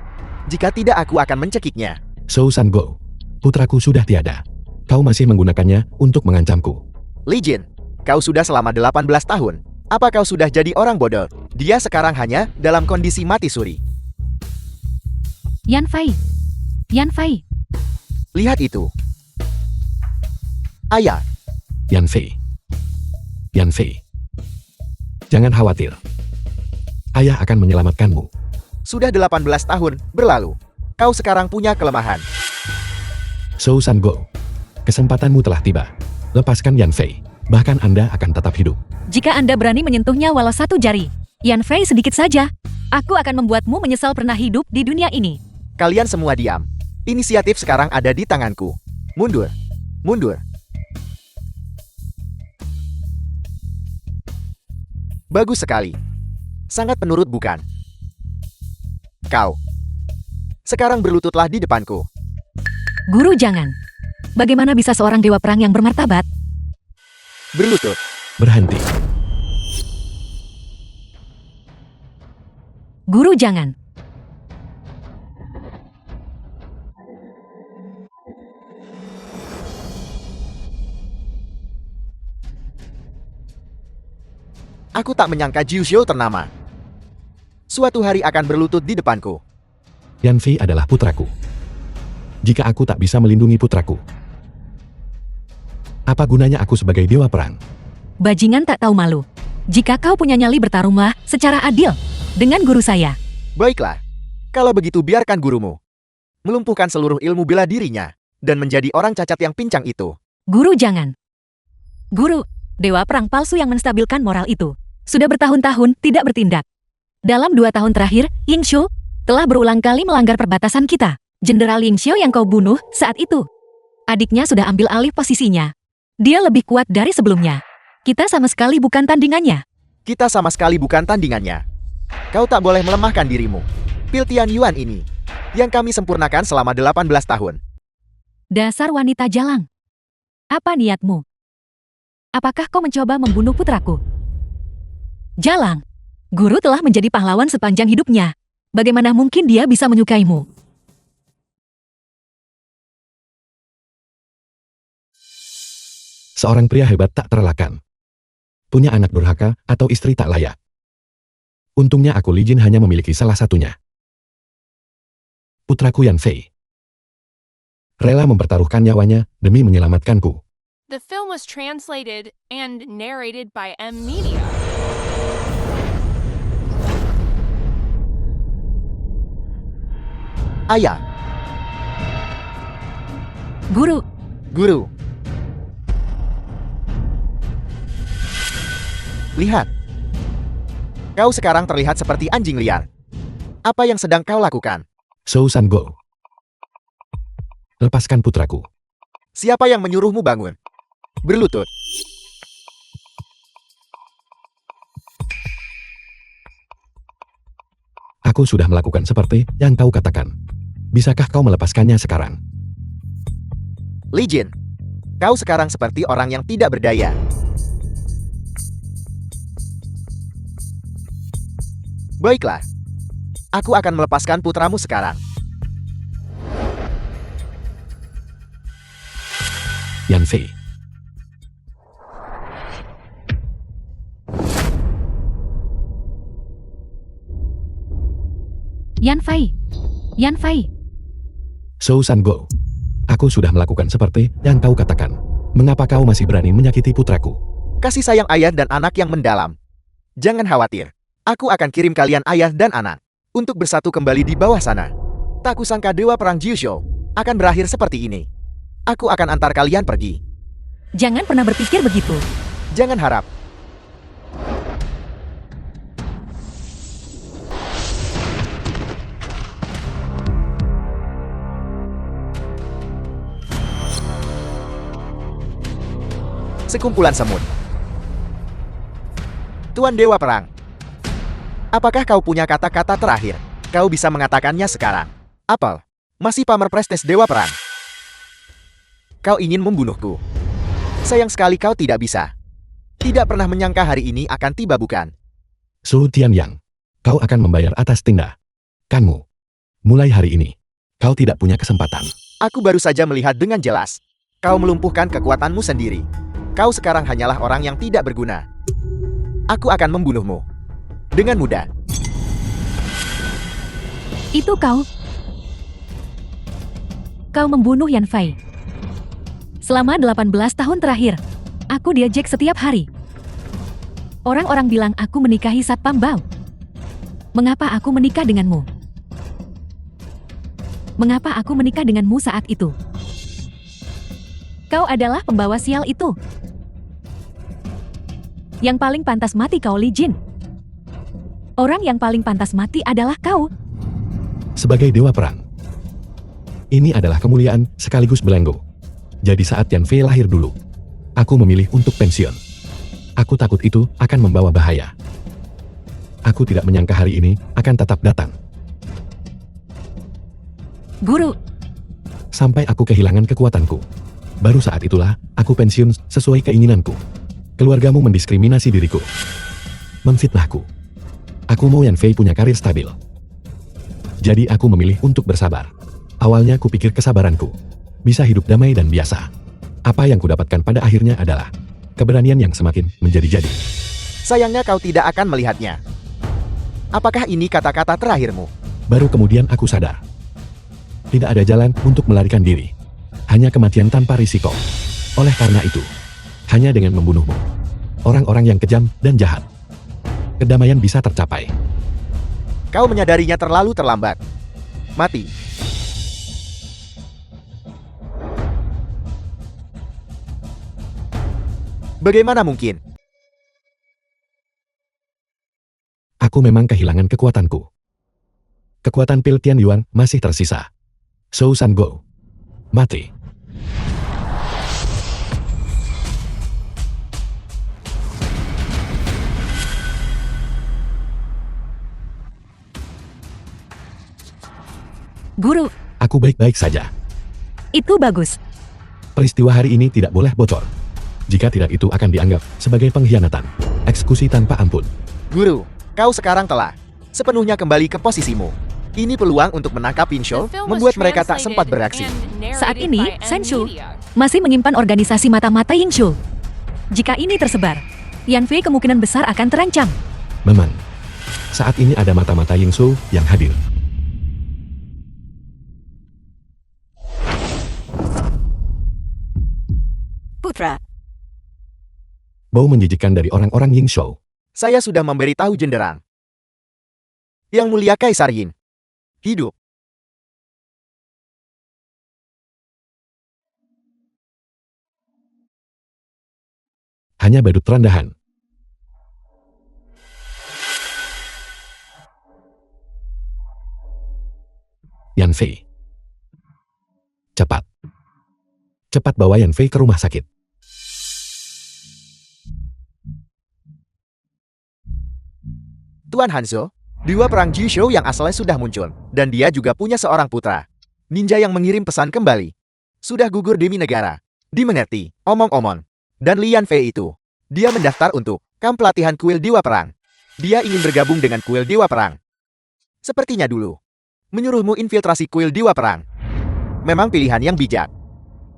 Jika tidak aku akan mencekiknya. Shou San Go. Putraku sudah tiada. Kau masih menggunakannya untuk mengancamku. Li Jin, kau sudah selama 18 tahun. Apa kau sudah jadi orang bodoh? Dia sekarang hanya dalam kondisi mati suri. Yan Fei. Yan Fei. Lihat itu. Ayah, Yan Fei. Yan Fei. Jangan khawatir. Ayah akan menyelamatkanmu. sudah 18 tahun berlalu. Kau sekarang punya kelemahan. Shou San Go. Kesempatanmu telah tiba. Lepaskan Yan Fei. Bahkan Anda akan tetap hidup. Jika Anda berani menyentuhnya walau satu jari, Yan Fei sedikit saja, aku akan membuatmu menyesal pernah hidup di dunia ini. Kalian semua diam. Inisiatif sekarang ada di tanganku. Mundur. Mundur. Bagus sekali. Sangat penurut bukan? Kau. Sekarang berlututlah di depanku. Guru jangan. Bagaimana bisa seorang dewa perang yang bermartabat? Berlutut. Berhenti. Guru jangan. Aku tak menyangka Jiu Xiu ternama. Suatu hari akan berlutut di depanku. Yan Fei adalah putraku. Jika aku tak bisa melindungi putraku, apa gunanya aku sebagai dewa perang? Bajingan tak tahu malu. Jika kau punya nyali bertarunglah secara adil dengan guru saya. Baiklah. Kalau begitu biarkan gurumu melumpuhkan seluruh ilmu bela dirinya dan menjadi orang cacat yang pincang itu. Guru jangan. Guru, dewa perang palsu yang menstabilkan moral itu sudah bertahun-tahun tidak bertindak. Dalam 2 tahun terakhir, Ying Xiu telah berulang kali melanggar perbatasan kita. Jenderal Ying Xiu yang kau bunuh saat itu, adiknya sudah ambil alih posisinya. Dia lebih kuat dari sebelumnya. Kita sama sekali bukan tandingannya. Kita sama sekali bukan tandingannya. Kau tak boleh melemahkan dirimu. Pil Tian Yuan ini, yang kami sempurnakan selama 18 tahun. Dasar wanita jalang. Apa niatmu? Apakah kau mencoba membunuh putraku? Jalang, guru telah menjadi pahlawan sepanjang hidupnya. Bagaimana mungkin dia bisa menyukaimu? Seorang pria hebat tak terelakkan. Punya anak durhaka atau istri tak layak. Untungnya aku Li Jin hanya memiliki salah satunya. Putraku Yan Fei. Rela mempertaruhkan nyawanya demi menyelamatkanku. The film was translated and narrated by M Media. Ayah, Guru, guru. Lihat. Kau sekarang terlihat seperti anjing liar. Apa yang sedang kau lakukan? Shou San Go. Lepaskan putraku. Siapa yang menyuruhmu bangun? Berlutut. Aku sudah melakukan seperti yang kau katakan. Bisakah kau melepaskannya sekarang? Li Jin, kau sekarang seperti orang yang tidak berdaya. Baiklah. Aku akan melepaskan putramu sekarang. Yan Fei. Yan Fei. Yan Fei. Shou San Go. Aku sudah melakukan seperti yang kau katakan. Mengapa kau masih berani menyakiti putraku? Kasih sayang ayah dan anak yang mendalam. Jangan khawatir. Aku akan kirim kalian ayah dan anak untuk bersatu kembali di bawah sana. Tak kusangka dewa perang Jiu Xiu akan berakhir seperti ini. Aku akan antar kalian pergi. Jangan pernah berpikir begitu. Jangan harap. Sekumpulan semut. Tuan Dewa Perang. Apakah kau punya kata-kata terakhir? Kau bisa mengatakannya sekarang. Apel, masih pamer prestis Dewa Perang. Kau ingin membunuhku. Sayang sekali kau tidak bisa. Tidak pernah menyangka hari ini akan tiba bukan? Su Tianyang, kau akan membayar atas tindakanmu. Mulai hari ini, kau tidak punya kesempatan. Aku baru saja melihat dengan jelas. Kau melumpuhkan kekuatanmu sendiri. Kau sekarang hanyalah orang yang tidak berguna. Aku akan membunuhmu. Dengan mudah. Itu kau. Kau membunuh Yan Fei. Selama 18 tahun terakhir, aku diejek setiap hari. Orang-orang bilang aku menikahi Satpam Bao. Mengapa aku menikah denganmu? Mengapa aku menikah denganmu saat itu? Kau adalah pembawa sial itu. Yang paling pantas mati kau, Li Jin. Orang yang paling pantas mati adalah kau. Sebagai dewa perang, ini adalah kemuliaan sekaligus belenggu. Jadi saat Yan Fei lahir dulu, aku memilih untuk pensiun. Aku takut itu akan membawa bahaya. Aku tidak menyangka hari ini akan tetap datang. Guru, Sampai aku kehilangan kekuatanku. Baru saat itulah aku pensiun sesuai keinginanku. Keluargamu mendiskriminasi diriku, memfitnahku. Aku mau Yan Fei punya karir stabil. Jadi aku memilih untuk bersabar. Awalnya kupikir kesabaranku bisa hidup damai dan biasa. Apa yang kudapatkan pada akhirnya adalah keberanian yang semakin menjadi-jadi. Sayangnya kau tidak akan melihatnya. Apakah ini kata-kata terakhirmu? Baru kemudian aku sadar. Tidak ada jalan untuk melarikan diri. Hanya kematian tanpa risiko. Oleh karena itu, hanya dengan membunuhmu, orang-orang yang kejam dan jahat, kedamaian bisa tercapai. Kau menyadarinya terlalu terlambat. Mati. Bagaimana mungkin? Aku memang kehilangan kekuatanku. Kekuatan Pil Tian Yuan masih tersisa. Shou San Go mati. guru, Aku baik-baik saja. itu bagus. Peristiwa hari ini tidak boleh bocor. Jika tidak, itu akan dianggap sebagai pengkhianatan. Eksekusi tanpa ampun. Guru, kau sekarang telah sepenuhnya kembali ke posisimu. Ini peluang untuk menangkap Pinsho, The film was membuat mereka tak sempat translated beraksi. and Saat narrated ini, by Senshu N-Media. masih menyimpan organisasi mata-mata Yingshu. Jika ini tersebar, Yan Fei kemungkinan besar akan terancam. Memang, saat ini ada mata-mata Yingsu yang hadir. Putra, Bau menjijikkan dari orang-orang Yingzhou. Saya sudah memberitahu Jenderang. Yang Mulia Kaisar Yin. Hidup. Hanya badut terandahan. Yan Fei. Cepat. Cepat bawa Yan Fei ke rumah sakit. Tuan Hanzo, dewa perang Jishou yang asalnya sudah muncul, dan dia juga punya seorang putra. Ninja yang mengirim pesan kembali. Sudah gugur demi negara. Dimengerti, omong-omong. Dan Lian Fei itu. Dia mendaftar untuk kamp pelatihan kuil dewa perang. Dia ingin bergabung dengan kuil dewa perang. Sepertinya dulu. Menyuruhmu infiltrasi kuil dewa perang. Memang pilihan yang bijak.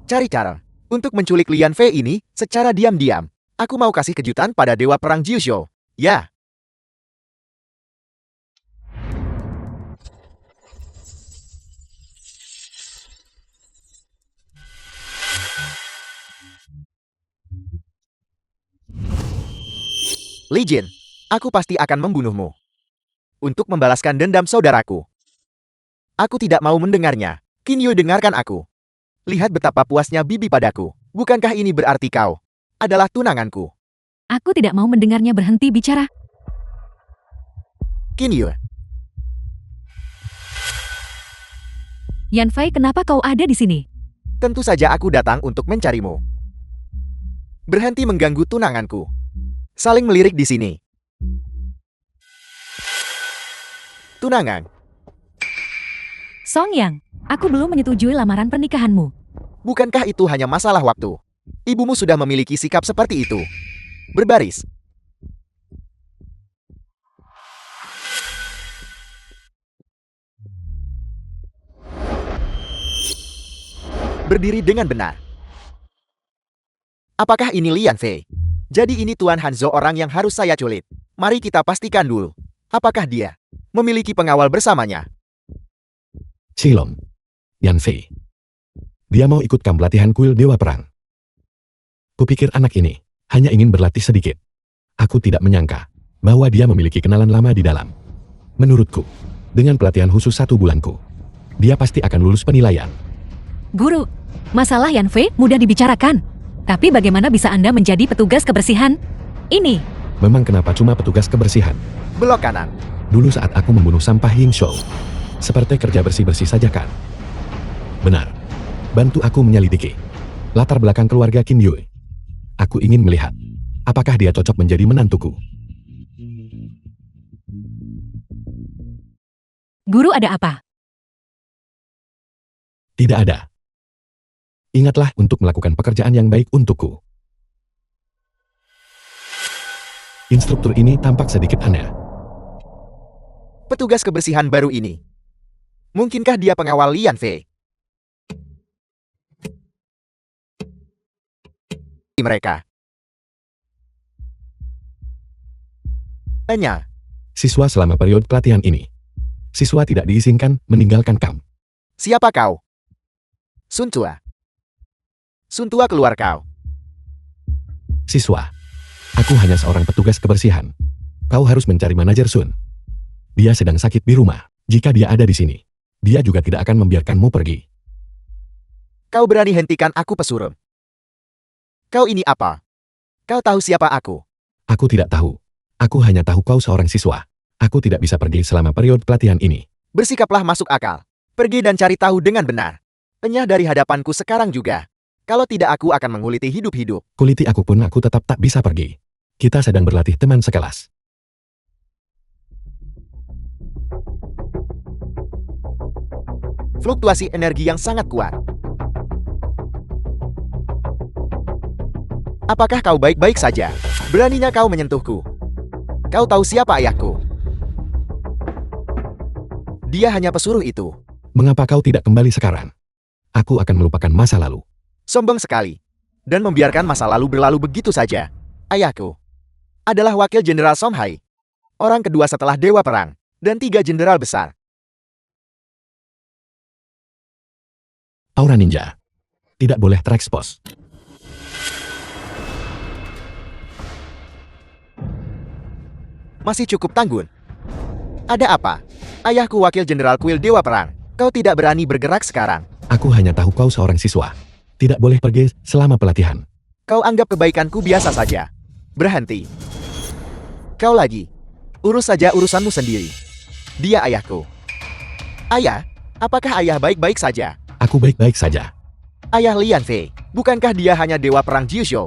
Cari cara untuk menculik Lian Fei ini secara diam-diam. Aku mau kasih kejutan pada dewa perang Jishou. Ya. Li Jin, aku pasti akan membunuhmu. Untuk membalaskan dendam saudaraku. Aku tidak mau mendengarnya. Qin Yu, dengarkan aku. Lihat betapa puasnya bibi padaku. Bukankah ini berarti kau adalah tunanganku? Aku tidak mau mendengarnya berhenti bicara. Qin Yu, Yan Fei, kenapa kau ada di sini? tentu saja aku datang untuk mencarimu. Berhenti mengganggu tunanganku. Saling melirik di sini. Tunangan. Song Yang, aku belum menyetujui lamaran pernikahanmu. Bukankah itu hanya masalah waktu? Ibumu sudah memiliki sikap seperti itu. Berbaris. Berdiri dengan benar. Apakah ini Lian Fei? Jadi ini Tuan Hanzo orang yang harus saya culik. Mari kita pastikan dulu. Apakah dia memiliki pengawal bersamanya? Qilong. Yan Fei. Dia mau ikut kamp latihan kuil Dewa Perang. Kupikir anak ini hanya ingin berlatih sedikit. Aku tidak menyangka bahwa dia memiliki kenalan lama di dalam. Menurutku, dengan pelatihan khusus 1 bulanku, dia pasti akan lulus penilaian. Guru, masalah Yan Fei mudah dibicarakan. Tapi bagaimana bisa Anda menjadi petugas kebersihan? Ini. Memang kenapa cuma petugas kebersihan? Belok kanan. Dulu saat aku membunuh sampah Ying Shou, seperti kerja bersih-bersih saja kan? Benar. Bantu aku menyelidiki latar belakang keluarga Qin Yue. Aku ingin melihat apakah dia cocok menjadi menantuku. Guru ada apa? Tidak ada. Ingatlah untuk melakukan pekerjaan yang baik untukku. Instruktur ini tampak sedikit aneh. Petugas kebersihan baru ini. Mungkinkah dia pengawal Lian Fei? Mereka. Tanya. Siswa selama periode pelatihan ini, siswa tidak diizinkan meninggalkan kamp. Siapa kau? Sun Tua. Sun Tua keluar kau. Siswa, aku hanya seorang petugas kebersihan. Kau harus mencari manajer Sun. Dia sedang sakit di rumah. Jika dia ada di sini, dia juga tidak akan membiarkanmu pergi. Kau berani hentikan aku pesuruh. Kau ini apa? Kau tahu siapa aku? Aku tidak tahu. Aku hanya tahu kau seorang siswa. Aku tidak bisa pergi selama periode pelatihan ini. Bersikaplah masuk akal. Pergi dan cari tahu dengan benar. Enyah dari hadapanku sekarang juga. Kalau tidak aku akan menguliti hidup-hidup. Kuliti aku pun aku tetap tak bisa pergi. Kita sedang berlatih teman sekelas. Fluktuasi energi yang sangat kuat. Apakah kau baik-baik saja? Beraninya kau menyentuhku. Kau tahu siapa ayahku? Dia hanya pesuruh itu. Mengapa kau tidak kembali sekarang? Aku akan melupakan masa lalu. Sombong sekali. Dan membiarkan masa lalu berlalu begitu saja. Ayahku adalah wakil jenderal Song Hai. Orang kedua setelah Dewa Perang. Dan 3 jenderal besar. Aura ninja. Tidak boleh terekspos. Masih cukup tanggun. Ada apa? Ayahku wakil jenderal kuil Dewa Perang. Kau tidak berani bergerak sekarang. Aku hanya tahu kau seorang siswa. Tidak boleh pergi selama pelatihan. Kau anggap kebaikanku biasa saja. Berhenti. Kau lagi. Urus saja urusanmu sendiri. Dia ayahku. Ayah? Apakah ayah baik-baik saja? Aku baik-baik saja. Ayah Lian Fei. Bukankah dia hanya dewa perang Jiuzhou?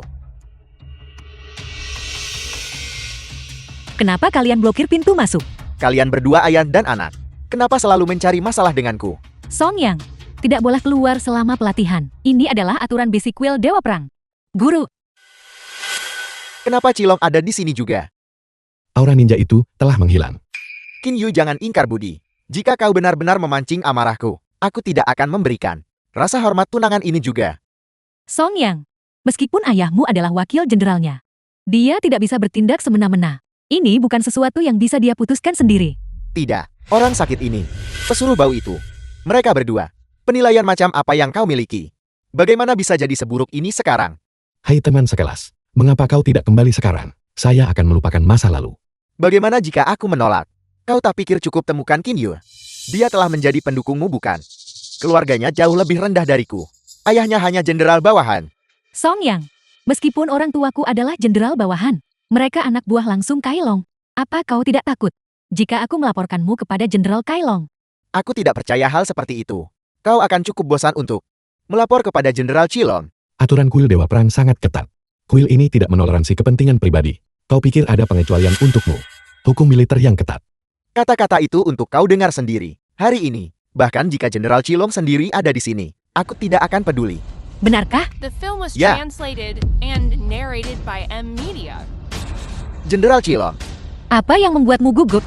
Kenapa kalian blokir pintu masuk? Kalian berdua ayah dan anak. Kenapa selalu mencari masalah denganku? Song Yang, tidak boleh keluar selama pelatihan. Ini adalah aturan basic kuil Dewa Perang. Guru, Kenapa Qilong ada di sini juga? Aura ninja itu telah menghilang. Qin Yu jangan ingkar budi. Jika kau benar-benar memancing amarahku, aku tidak akan memberikan rasa hormat tunangan ini juga. Song Yang, meskipun ayahmu adalah wakil jenderalnya, dia tidak bisa bertindak semena-mena. Ini bukan sesuatu yang bisa dia putuskan sendiri. Tidak, orang sakit ini. Pesuruh bau itu. Mereka berdua. Penilaian macam apa yang kau miliki? Bagaimana bisa jadi seburuk ini sekarang? Hai teman sekelas, mengapa kau tidak kembali sekarang? Saya akan melupakan masa lalu. Bagaimana jika aku menolak? Kau tak pikir cukup temukan Qin Yu? Dia telah menjadi pendukungmu bukan? Keluarganya jauh lebih rendah dariku. Ayahnya hanya jenderal bawahan. Song Yang, meskipun orang tuaku adalah jenderal bawahan, mereka anak buah langsung Kailong. Apa kau tidak takut jika aku melaporkanmu kepada Jenderal Kailong? Aku tidak percaya hal seperti itu. Kau akan cukup bosan untuk melapor kepada Jenderal Qilong. Aturan kuil Dewa Perang sangat ketat. Kuil ini tidak menoleransi kepentingan pribadi. Kau pikir ada pengecualian untukmu? Hukum militer yang ketat. Kata-kata itu untuk kau dengar sendiri. Hari ini, bahkan jika Jenderal Qilong sendiri ada di sini, aku tidak akan peduli. Benarkah? The film was Yeah. translated and narrated by M Media. Jenderal Chilong, Apa yang membuatmu gugup?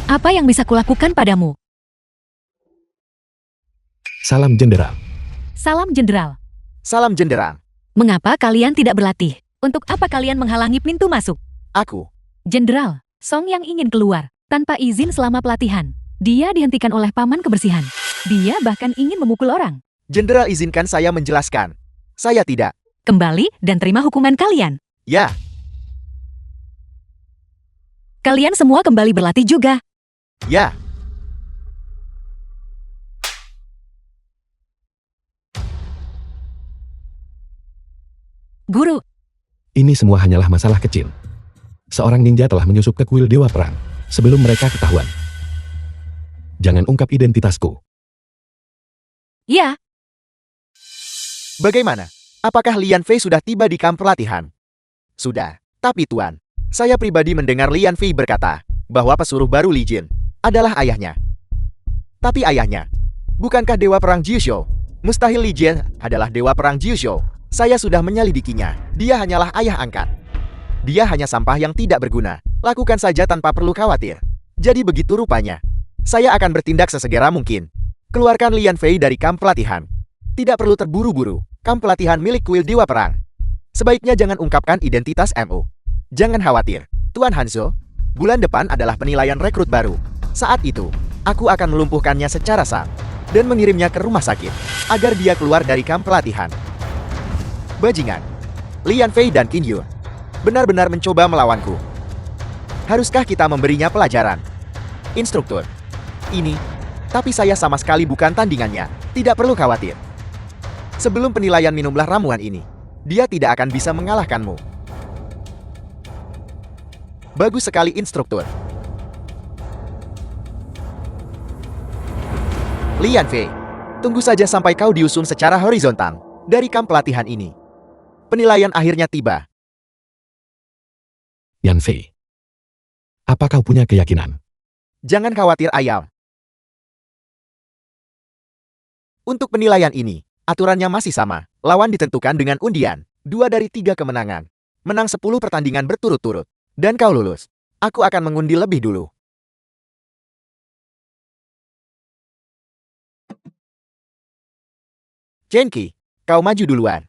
Apa yang bisa kulakukan padamu? Salam Jenderal. Salam Jenderal. salam jenderal. Mengapa kalian tidak berlatih? Untuk apa kalian menghalangi pintu masuk? Aku, Jenderal, Song yang ingin keluar tanpa izin selama pelatihan. Dia dihentikan oleh paman kebersihan. Dia bahkan ingin memukul orang. jenderal izinkan saya menjelaskan. Saya tidak. Kembali dan terima hukuman kalian. Ya, Kalian semua kembali berlatih juga. ya. Guru, Ini semua hanyalah masalah kecil. Seorang ninja telah menyusup ke kuil Dewa Perang sebelum mereka ketahuan. Jangan ungkap identitasku. ya, Bagaimana? Apakah Lian Fei sudah tiba di kamp pelatihan? Sudah. Tapi Tuan, saya pribadi mendengar Lian Fei berkata bahwa pesuruh baru Li Jin adalah ayahnya. Tapi ayahnya, bukankah Dewa Perang Jisho? Mustahil Li Jin adalah Dewa Perang Jisho. Saya sudah menyelidikinya. Dia hanyalah ayah angkat. Dia hanya sampah yang tidak berguna. Lakukan saja tanpa perlu khawatir. Jadi begitu rupanya. Saya akan bertindak sesegera mungkin. Keluarkan Lian Fei dari kamp pelatihan. Tidak perlu terburu-buru. Kamp pelatihan milik kuil Dewa Perang. Sebaiknya jangan ungkapkan identitas MO. Jangan khawatir, Tuan Hanzo. Bulan depan adalah penilaian rekrut baru. Saat itu, aku akan melumpuhkannya secara sah dan mengirimnya ke rumah sakit agar dia keluar dari kamp pelatihan. Bajingan, Lian Fei dan Qin Yu benar-benar mencoba melawanku. Haruskah kita memberinya pelajaran? Instruktur, ini, tapi saya sama sekali bukan tandingannya. Tidak perlu khawatir. Sebelum penilaian minumlah ramuan ini. Dia tidak akan bisa mengalahkanmu. Bagus sekali instruktur. Lian Fei, tunggu saja sampai kau diusung secara horizontal dari kamp pelatihan ini. Penilaian akhirnya tiba. Yan Fei. Apa kau punya keyakinan? Jangan khawatir ayam. Untuk penilaian ini, aturannya masih sama. Lawan ditentukan dengan undian. 2 dari 3 kemenangan. Menang 10 pertandingan berturut-turut. Dan kau lulus. Aku akan mengundi lebih dulu. Chen Qi, kau maju duluan.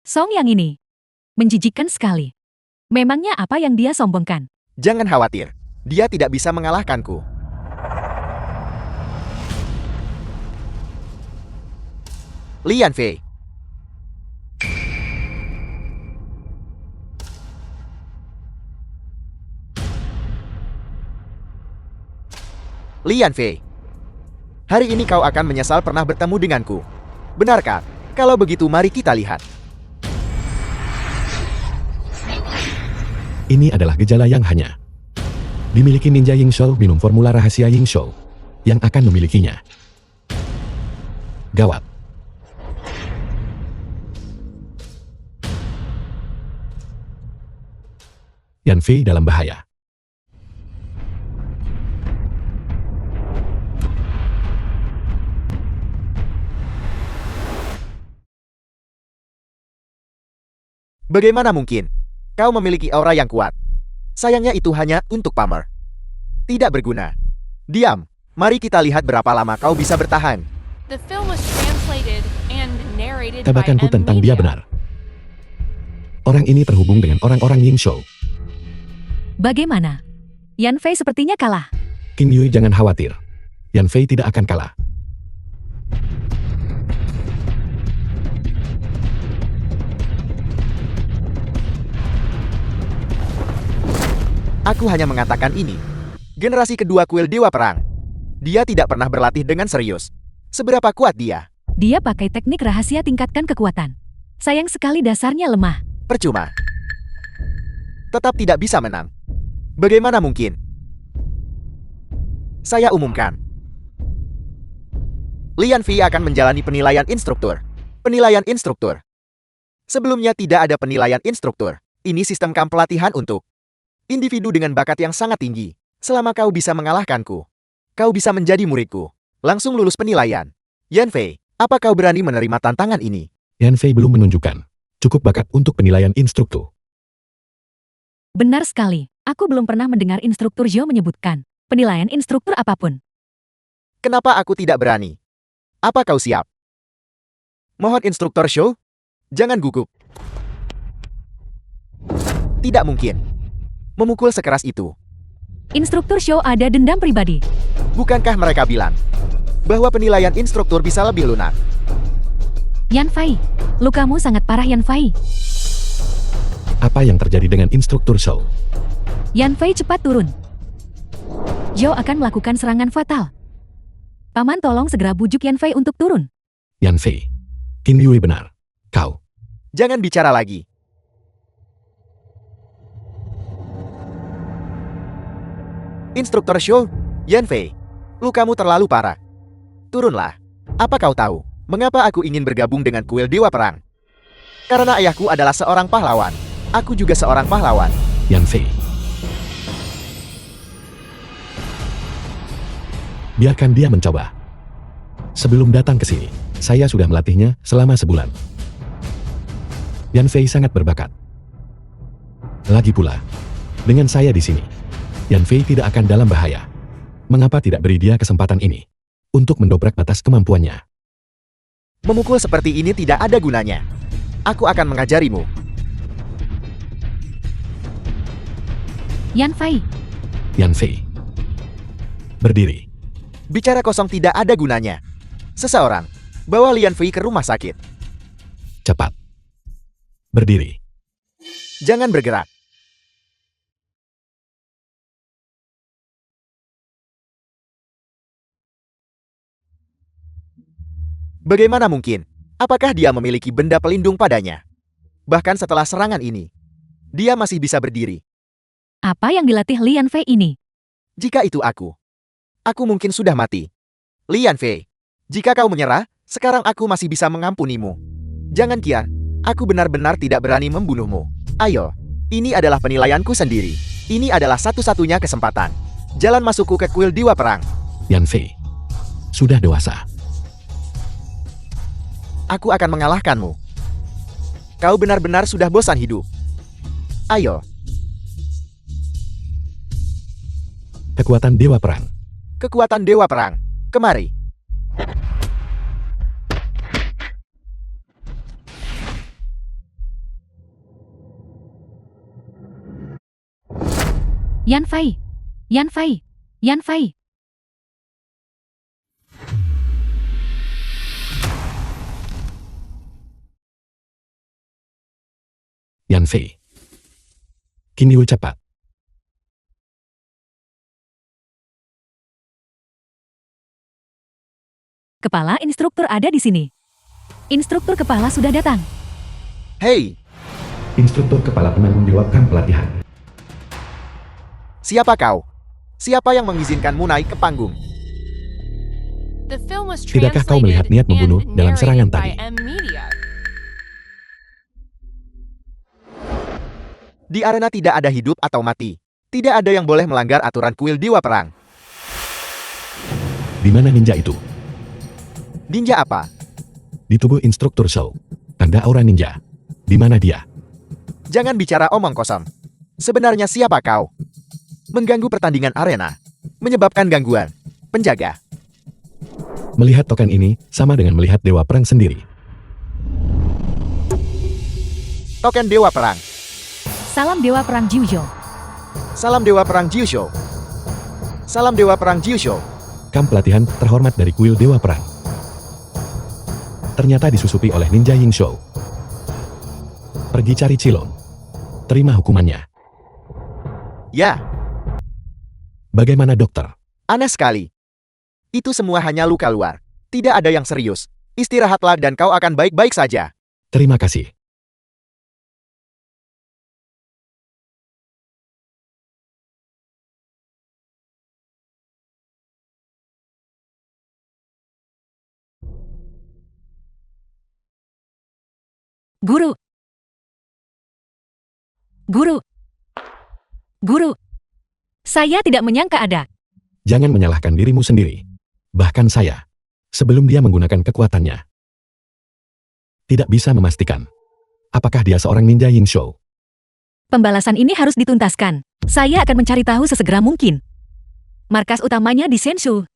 Song yang ini menjijikkan sekali. Memangnya apa yang dia sombongkan? Jangan khawatir. Dia tidak bisa mengalahkanku. Lian Fei. Lian Fei. Hari ini kau akan menyesal pernah bertemu denganku. Benarkah? Kalau begitu mari kita lihat. Ini adalah gejala yang hanya dimiliki ninja Yingshou minum formula rahasia Yingshou yang akan memilikinya. Gawat. Yan Fei dalam bahaya. Bagaimana mungkin? Kau memiliki aura yang kuat. Sayangnya itu hanya untuk pamer. Tidak berguna. Diam. Mari kita lihat berapa lama kau bisa bertahan. The film was translated and narrated by Tebakanku M tentang dia Media. benar. Orang ini terhubung dengan orang-orang Yingshou. Bagaimana? Yan Fei sepertinya kalah. Qin Yui jangan khawatir. Yan Fei tidak akan kalah. Aku hanya mengatakan ini. Generasi kedua kuil Dewa Perang. Dia tidak pernah berlatih dengan serius. Seberapa kuat dia? Dia pakai teknik rahasia tingkatkan kekuatan. Sayang sekali dasarnya lemah. Percuma. Tetap tidak bisa menang. Bagaimana mungkin? Saya umumkan. Lian Fei akan menjalani penilaian instruktur. Penilaian instruktur. Sebelumnya tidak ada penilaian instruktur. Ini sistem kamp pelatihan untuk individu dengan bakat yang sangat tinggi. Selama kau bisa mengalahkanku, kau bisa menjadi muridku. Langsung lulus penilaian. Yan Fei, apa kau berani menerima tantangan ini? Yan Fei belum menunjukkan cukup bakat untuk penilaian instruktur. Benar sekali. Aku belum pernah mendengar instruktur Zhou menyebutkan penilaian instruktur apapun. Kenapa aku tidak berani? Apa kau siap? Mohon instruktur Zhou, jangan gugup. Tidak mungkin. Memukul sekeras itu. Instruktur Zhou ada dendam pribadi. Bukankah mereka bilang bahwa penilaian instruktur bisa lebih lunak? Yan Fei, lukamu sangat parah Yan Fei. Apa yang terjadi dengan instruktur Zhou? Yan Fei cepat turun. Zhou akan melakukan serangan fatal. Paman tolong segera bujuk Yan Fei untuk turun. Yan Fei, Qin Yue benar. Kau. Jangan bicara lagi. Instruktur Zhou, Yan Fei, lukamu terlalu parah. Turunlah. Apa kau tahu mengapa aku ingin bergabung dengan kuil Dewa Perang? Karena ayahku adalah seorang pahlawan. Aku juga seorang pahlawan. Yan Fei. Biarkan dia mencoba. Sebelum datang ke sini, saya sudah melatihnya selama sebulan. Yan Fei sangat berbakat. Lagi pula, dengan saya di sini, Yan Fei tidak akan dalam bahaya. Mengapa tidak beri dia kesempatan ini untuk mendobrak batas kemampuannya? Memukul seperti ini tidak ada gunanya. Aku akan mengajarimu. Yan Fei, Yan Fei. Berdiri. Bicara kosong tidak ada gunanya. Seseorang, bawa Lian Fei ke rumah sakit. Cepat. Berdiri. Jangan bergerak. Bagaimana mungkin? Apakah dia memiliki benda pelindung padanya? Bahkan setelah serangan ini, dia masih bisa berdiri. apa yang dilatih Lian Fei ini? Jika itu aku mungkin sudah mati. Lian Fei, jika kau menyerah, sekarang aku masih bisa mengampunimu. Jangan kira, aku benar-benar tidak berani membunuhmu. Ayo, ini adalah penilaianku sendiri. Ini adalah satu-satunya kesempatan. Jalan masukku ke kuil Dewa Perang. Yan Fei. Sudah dewasa. Aku akan mengalahkanmu. Kau benar-benar sudah bosan hidup. Ayo, Kekuatan Dewa Perang. kekuatan Dewa Perang. Kemari. Yan Fei, Yan Fei, Yan Fei. Yan Fei. Qin Yue cepat. Kepala instruktur ada di sini. Instruktur kepala sudah datang. Hei, Instruktur kepala penanggung jawabkan pelatihan. siapa kau? Siapa yang mengizinkanmu naik ke panggung? The film was Tidakkah kau melihat translated niat membunuh and dalam serangan narrated by tadi? M Media. Di arena tidak ada hidup atau mati. Tidak ada yang boleh melanggar aturan kuil Dewa Perang. Di mana ninja itu? Ninja apa? Di tubuh instruktur Zhou. Tanda aura ninja. Di mana dia? Jangan bicara omong kosong. Sebenarnya siapa kau? Mengganggu pertandingan arena. Menyebabkan gangguan. Penjaga. Melihat token ini sama dengan melihat Dewa Perang sendiri. Token Dewa Perang. Salam Dewa Perang Jiuzhou. Salam Dewa Perang Jiuzhou. Salam Dewa Perang Jiuzhou. Kamp pelatihan terhormat dari kuil Dewa Perang. Ternyata disusupi oleh ninja Yingzhou. Pergi cari Cilong. Terima hukumannya. Ya, Bagaimana dokter? Aneh sekali. Itu semua hanya luka luar. Tidak ada yang serius. Istirahatlah dan kau akan baik-baik saja. Terima kasih. Guru. Guru. Guru. Saya tidak menyangka ada. Jangan menyalahkan dirimu sendiri. Bahkan saya, sebelum dia menggunakan kekuatannya, tidak bisa memastikan apakah dia seorang ninja Ying Shou. Pembalasan ini harus dituntaskan. Saya akan mencari tahu sesegera mungkin. Markas utamanya di Shenzhou.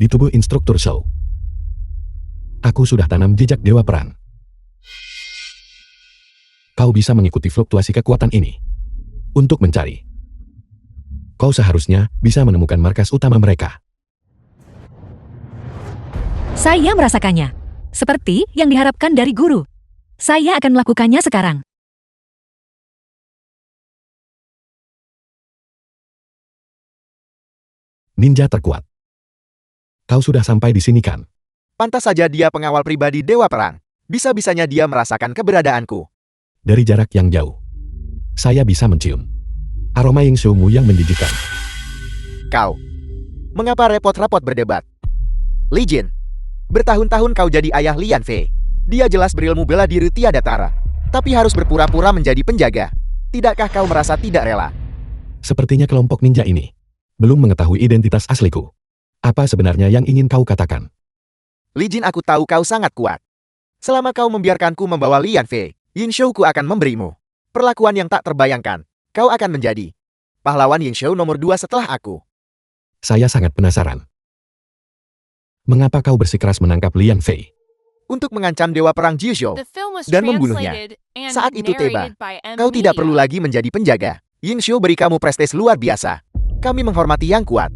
Di tubuh instruktur Shou, aku sudah tanam jejak Dewa Perang. Kau bisa mengikuti fluktuasi kekuatan ini untuk mencari. Kau seharusnya bisa menemukan markas utama mereka. Saya merasakannya. Seperti yang diharapkan dari guru. Saya akan melakukannya sekarang. Ninja terkuat. Kau sudah sampai di sini kan? Pantas saja dia pengawal pribadi Dewa Perang. Bisa-bisanya dia merasakan keberadaanku. Dari jarak yang jauh, saya bisa mencium aroma Ying Shou-mu yang menjijikkan. Kau. Mengapa repot-repot berdebat? Li Jin. Bertahun-tahun kau jadi ayah Lian Fei. Dia jelas berilmu bela diri tiada tara. Tapi harus berpura-pura menjadi penjaga. Tidakkah kau merasa tidak rela? Sepertinya kelompok ninja ini belum mengetahui identitas asliku. Apa sebenarnya yang ingin kau katakan? Li Jin, aku tahu kau sangat kuat. Selama kau membiarkanku membawa Lian Fei, Ying Shou-ku akan memberimu perlakuan yang tak terbayangkan. Kau akan menjadi pahlawan Ying Shou nomor 2 setelah aku. Saya sangat penasaran. Mengapa kau bersikeras menangkap Lian Fei? Untuk mengancam Dewa Perang Jizhou The film was dan membunuhnya. translated and Saat itu tiba, narrated by M. kau tidak Media. perlu lagi menjadi penjaga. Ying Shou beri kamu prestis luar biasa. Kami menghormati yang kuat.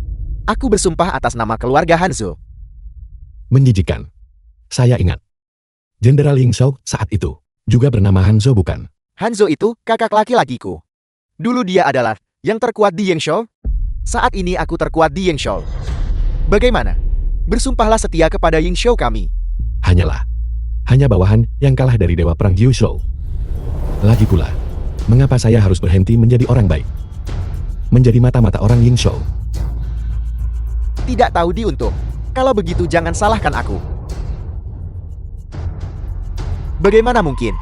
Aku bersumpah atas nama keluarga Hanzo. Menjijikkan. Saya ingat. Jenderal Ying Shou saat itu juga bernama Hanzo bukan? Hanzo itu kakak laki-lakiku. Dulu dia adalah yang terkuat di Ying Shou. Saat ini aku terkuat di Ying Shou. Bagaimana? Bersumpahlah setia kepada Ying Shou kami. Hanya bawahan yang kalah dari Dewa Perang Jiu Shou. Lagi pula, mengapa saya harus berhenti menjadi orang baik? Menjadi mata-mata orang Ying Shou. Tidak tahu diuntung. Kalau begitu jangan salahkan aku. Bagaimana mungkin?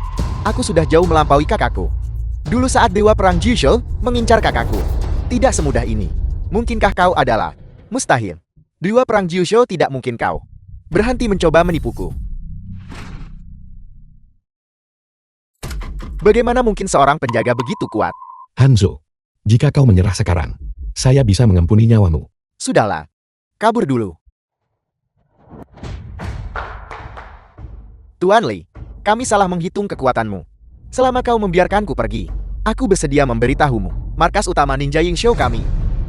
Aku sudah jauh melampaui kakakku. Dulu saat Dewa Perang Jizhou mengincar kakakku. Tidak semudah ini. Mungkinkah kau adalah? Mustahil. Dewa Perang Jizhou tidak mungkin kau. Berhenti mencoba menipuku. Bagaimana mungkin seorang penjaga begitu kuat? Hanzo, jika kau menyerah sekarang, saya bisa mengampuni nyawamu. Sudahlah. Kabur dulu. Tuan Li, kami salah menghitung kekuatanmu. Selama kau membiarkanku pergi, aku bersedia memberitahumu markas utama Ninja Ying Shou kami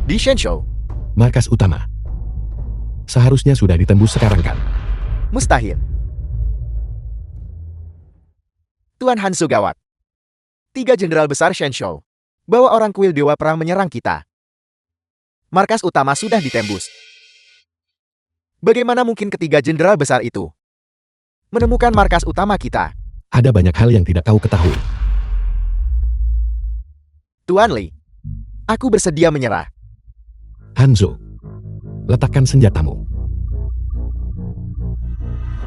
di Shenzhou. Markas utama. Seharusnya sudah ditembus sekarang kan? Mustahil. Tuan Hanzo gawat. 3 jenderal besar Shenzhou bawa orang kuil Dewa Perang menyerang kita. Markas utama sudah ditembus. Bagaimana mungkin ketiga jenderal besar itu menemukan markas utama kita? Ada banyak hal yang tidak kau ketahui. Tuan Li, aku bersedia menyerah. Hanzo, letakkan senjatamu.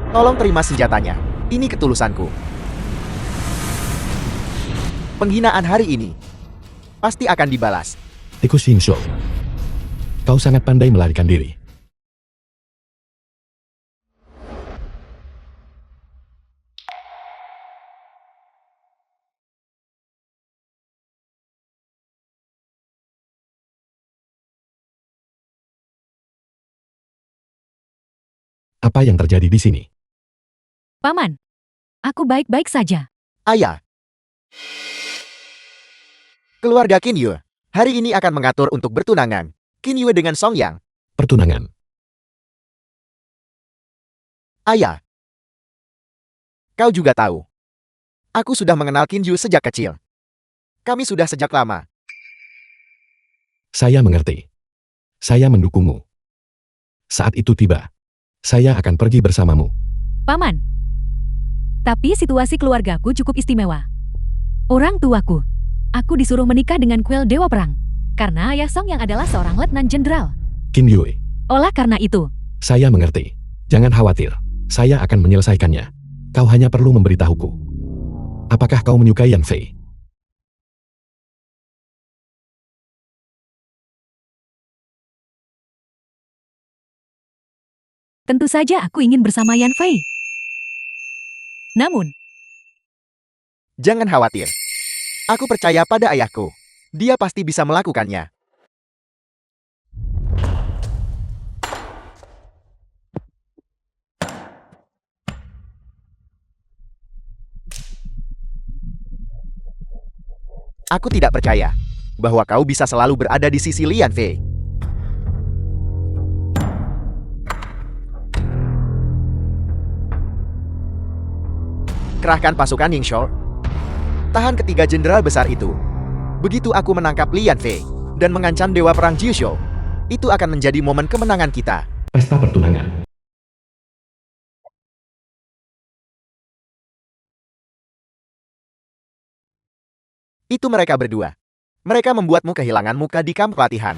Tolong terima senjatanya. Ini ketulusanku. Penghinaan hari ini pasti akan dibalas. Tikus Ying Shou. Kau sangat pandai melarikan diri. Apa yang terjadi di sini? Paman, aku baik-baik saja. Ayah. Keluarga Qin Yue hari ini akan mengatur untuk bertunangan Qin Yue dengan Song Yang. Pertunangan. Ayah. Kau juga tahu. Aku sudah mengenal Qin Yue sejak kecil. Kami sudah sejak lama. Saya mengerti. Saya mendukungmu. Saat itu tiba, saya akan pergi bersamamu. Paman. Tapi situasi keluargaku cukup istimewa. Orang tuaku. Aku disuruh menikah dengan kuil Dewa Perang. Karena Ayah Song yang adalah seorang letnan jenderal. Qin Yue, Olah karena itu, saya mengerti. Jangan khawatir, saya akan menyelesaikannya. Kau hanya perlu memberitahuku. Apakah kau menyukai Yan Fei? tentu saja aku ingin bersama Yan Fei. Namun, Jangan khawatir. Aku percaya pada ayahku. Dia pasti bisa melakukannya. Aku tidak percaya bahwa kau bisa selalu berada di sisi Lian Fei. Kerahkan pasukan Yingxiao. Tahan ketiga jenderal besar itu. Begitu aku menangkap Lian Fei dan mengancam Dewa Perang Jiuxiu, itu akan menjadi momen kemenangan kita. Pesta pertunangan. Itu mereka berdua. Mereka membuatmu kehilangan muka di kamp pelatihan.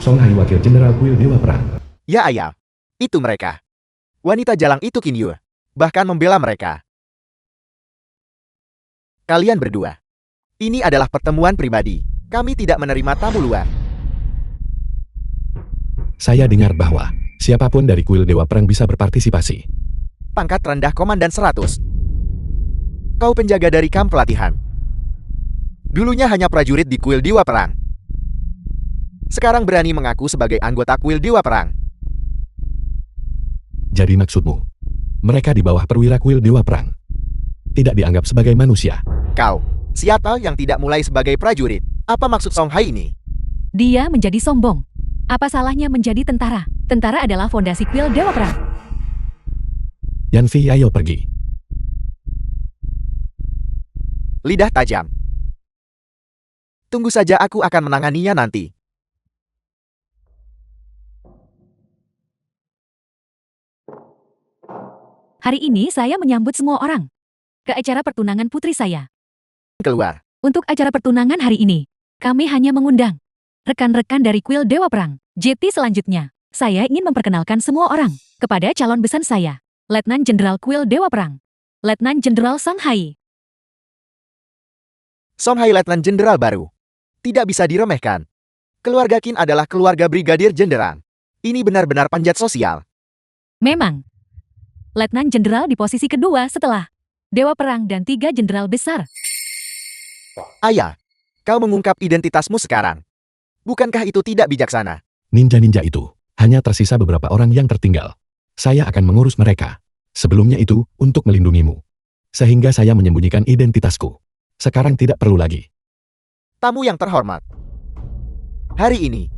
Song Hai Wakil Jenderal Kuil Dewa Perang. Ya ayah, itu mereka. Wanita jalang itu Qin Yue, bahkan membela mereka. Kalian berdua. Ini adalah pertemuan pribadi. Kami tidak menerima tamu luar. Saya dengar bahwa siapapun dari Kuil Dewa Perang bisa berpartisipasi. Pangkat rendah Komandan 100. Kau penjaga dari kamp pelatihan. Dulunya hanya prajurit di Kuil Dewa Perang. Sekarang berani mengaku sebagai anggota Kuil Dewa Perang. Jadi maksudmu, mereka di bawah perwira Kuil Dewa Perang tidak dianggap sebagai manusia. Kau, siapa yang tidak mulai sebagai prajurit? Apa maksud Song Hai ini? dia menjadi sombong. Apa salahnya menjadi tentara? Tentara adalah fondasi kuil Dewa Perang. Yan Fei, ayo pergi. Lidah tajam. Tunggu saja, aku akan menanganinya nanti. Hari ini saya menyambut semua orang ke acara pertunangan putri saya. Keluar. Untuk acara pertunangan hari ini, kami hanya mengundang rekan-rekan dari kuil Dewa Perang. JT selanjutnya, saya ingin memperkenalkan semua orang kepada calon besan saya, Letnan Jenderal Kuil Dewa Perang, Letnan Jenderal Song Hai. Song Hai Letnan Jenderal baru. Tidak bisa diremehkan. Keluarga Qin adalah keluarga Brigadir Jenderal. Ini benar-benar panjat sosial. Memang, Letnan Jenderal di posisi kedua setelah Dewa Perang dan 3 jenderal besar. Ayah, kau mengungkap identitasmu sekarang. Bukankah itu tidak bijaksana? Ninja-ninja itu hanya tersisa beberapa orang yang tertinggal. Saya akan mengurus mereka. Sebelumnya itu untuk melindungimu. Sehingga saya menyembunyikan identitasku. Sekarang tidak perlu lagi. Tamu yang terhormat. Hari ini,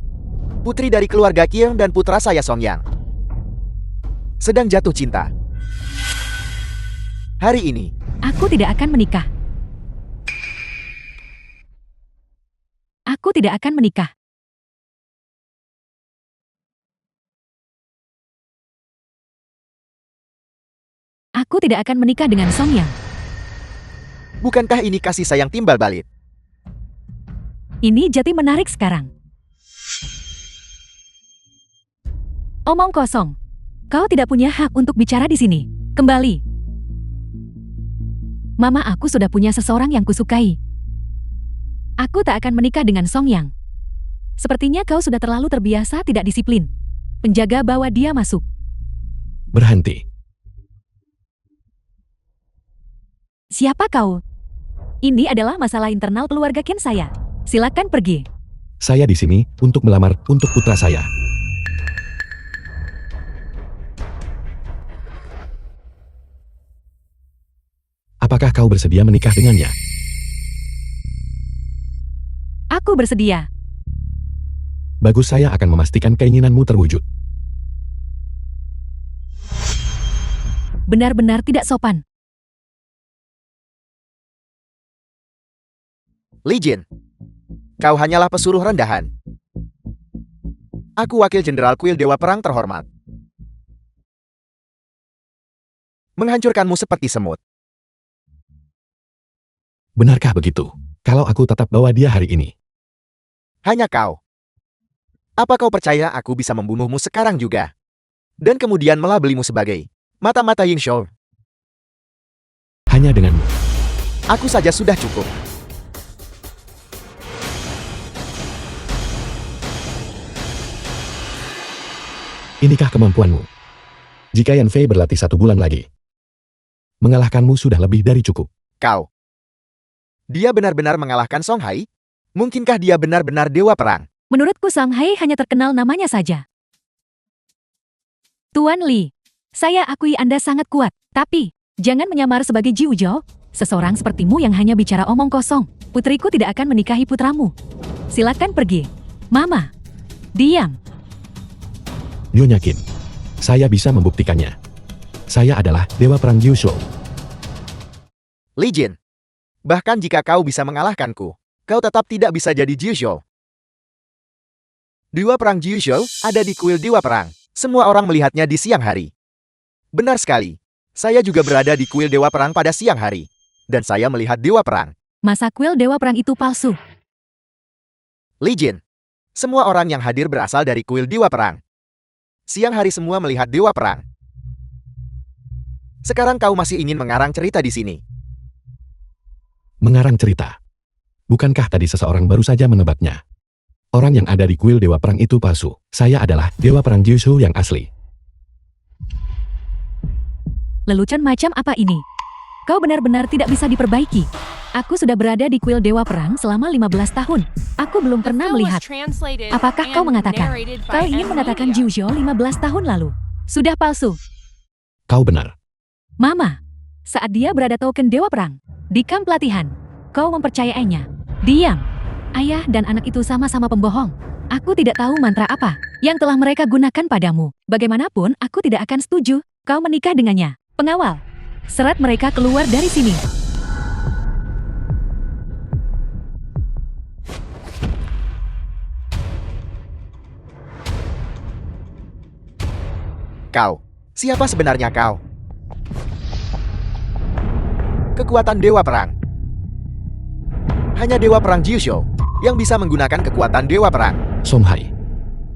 putri dari keluarga Qing dan putra saya Song Yang sedang jatuh cinta. Hari ini, Aku tidak akan menikah. Aku tidak akan menikah. Aku tidak akan menikah dengan Song Yang. bukankah ini kasih sayang timbal balik? Ini jadi menarik sekarang. Omong kosong. Kau tidak punya hak untuk bicara di sini. Kembali. Mama aku sudah punya seseorang yang kusukai. Aku tak akan menikah dengan Song Yang. Sepertinya kau sudah terlalu terbiasa tidak disiplin. Penjaga bawa dia masuk. Berhenti. Siapa kau? Ini adalah masalah internal keluarga Qin saya. Silakan pergi. Saya di sini untuk melamar untuk putra saya. Apakah kau bersedia menikah dengannya? Aku bersedia. Bagus, saya akan memastikan keinginanmu terwujud. Benar-benar tidak sopan. Li Jin, kau hanyalah pesuruh rendahan. Aku wakil jenderal kuil Dewa Perang terhormat. Menghancurkanmu seperti semut. Benarkah begitu? Kalau aku tetap bawa dia hari ini. Hanya kau. Apa kau percaya aku bisa membunuhmu sekarang juga? Dan kemudian melabelimu sebagai mata-mata Yingxiao. Hanya denganmu. Aku saja sudah cukup. Inikah kemampuanmu? Jika Yan Fei berlatih 1 bulan lagi, mengalahkanmu sudah lebih dari cukup. Kau. Dia benar-benar mengalahkan Song Hai? Mungkinkah dia benar-benar dewa perang? Menurutku Song Hai hanya terkenal namanya saja. Tuan Li, saya akui Anda sangat kuat, tapi jangan menyamar sebagai Jiu Zhou, seseorang sepertimu yang hanya bicara omong kosong. Putriku tidak akan menikahi putramu. Silakan pergi. Mama, diam. Nyonya Qin, saya bisa membuktikannya. Saya adalah Dewa Perang Jiu Zhou. Li Jin. Bahkan jika kau bisa mengalahkanku, kau tetap tidak bisa jadi Jiu Zhou. Dewa Perang Jiu Zhou ada di kuil Dewa Perang. Semua orang melihatnya di siang hari. Benar sekali. Saya juga berada di kuil Dewa Perang pada siang hari. Dan saya melihat Dewa Perang. Masa kuil Dewa Perang itu palsu? Li Jin. Semua orang yang hadir berasal dari kuil Dewa Perang. Siang hari semua melihat Dewa Perang. Sekarang kau masih ingin mengarang cerita di sini. Mengarang cerita. Bukankah tadi seseorang baru saja menebaknya? Orang yang ada di kuil Dewa Perang itu palsu. Saya adalah Dewa Perang Jiu Zhou yang asli. Lelucon macam apa ini? Kau benar-benar tidak bisa diperbaiki. Aku sudah berada di kuil Dewa Perang selama 15 tahun. Aku belum The pernah film was melihat. translated Apakah kau and mengatakan? narrated by Kau ingin Anne mengatakan Media. Jiu Zhou 15 tahun lalu? Sudah palsu. Kau benar. Mama, saat dia berada token Dewa Perang, di kamp pelatihan, kau mempercayainya. Diam. Ayah dan anak itu sama-sama pembohong. Aku tidak tahu mantra apa yang telah mereka gunakan padamu. Bagaimanapun, aku tidak akan setuju kau menikah dengannya. Pengawal, seret mereka keluar dari sini. Kau. Siapa sebenarnya kau? Kekuatan Dewa Perang. Hanya Dewa Perang Jiu Zhou yang bisa menggunakan kekuatan Dewa Perang. Song Hai.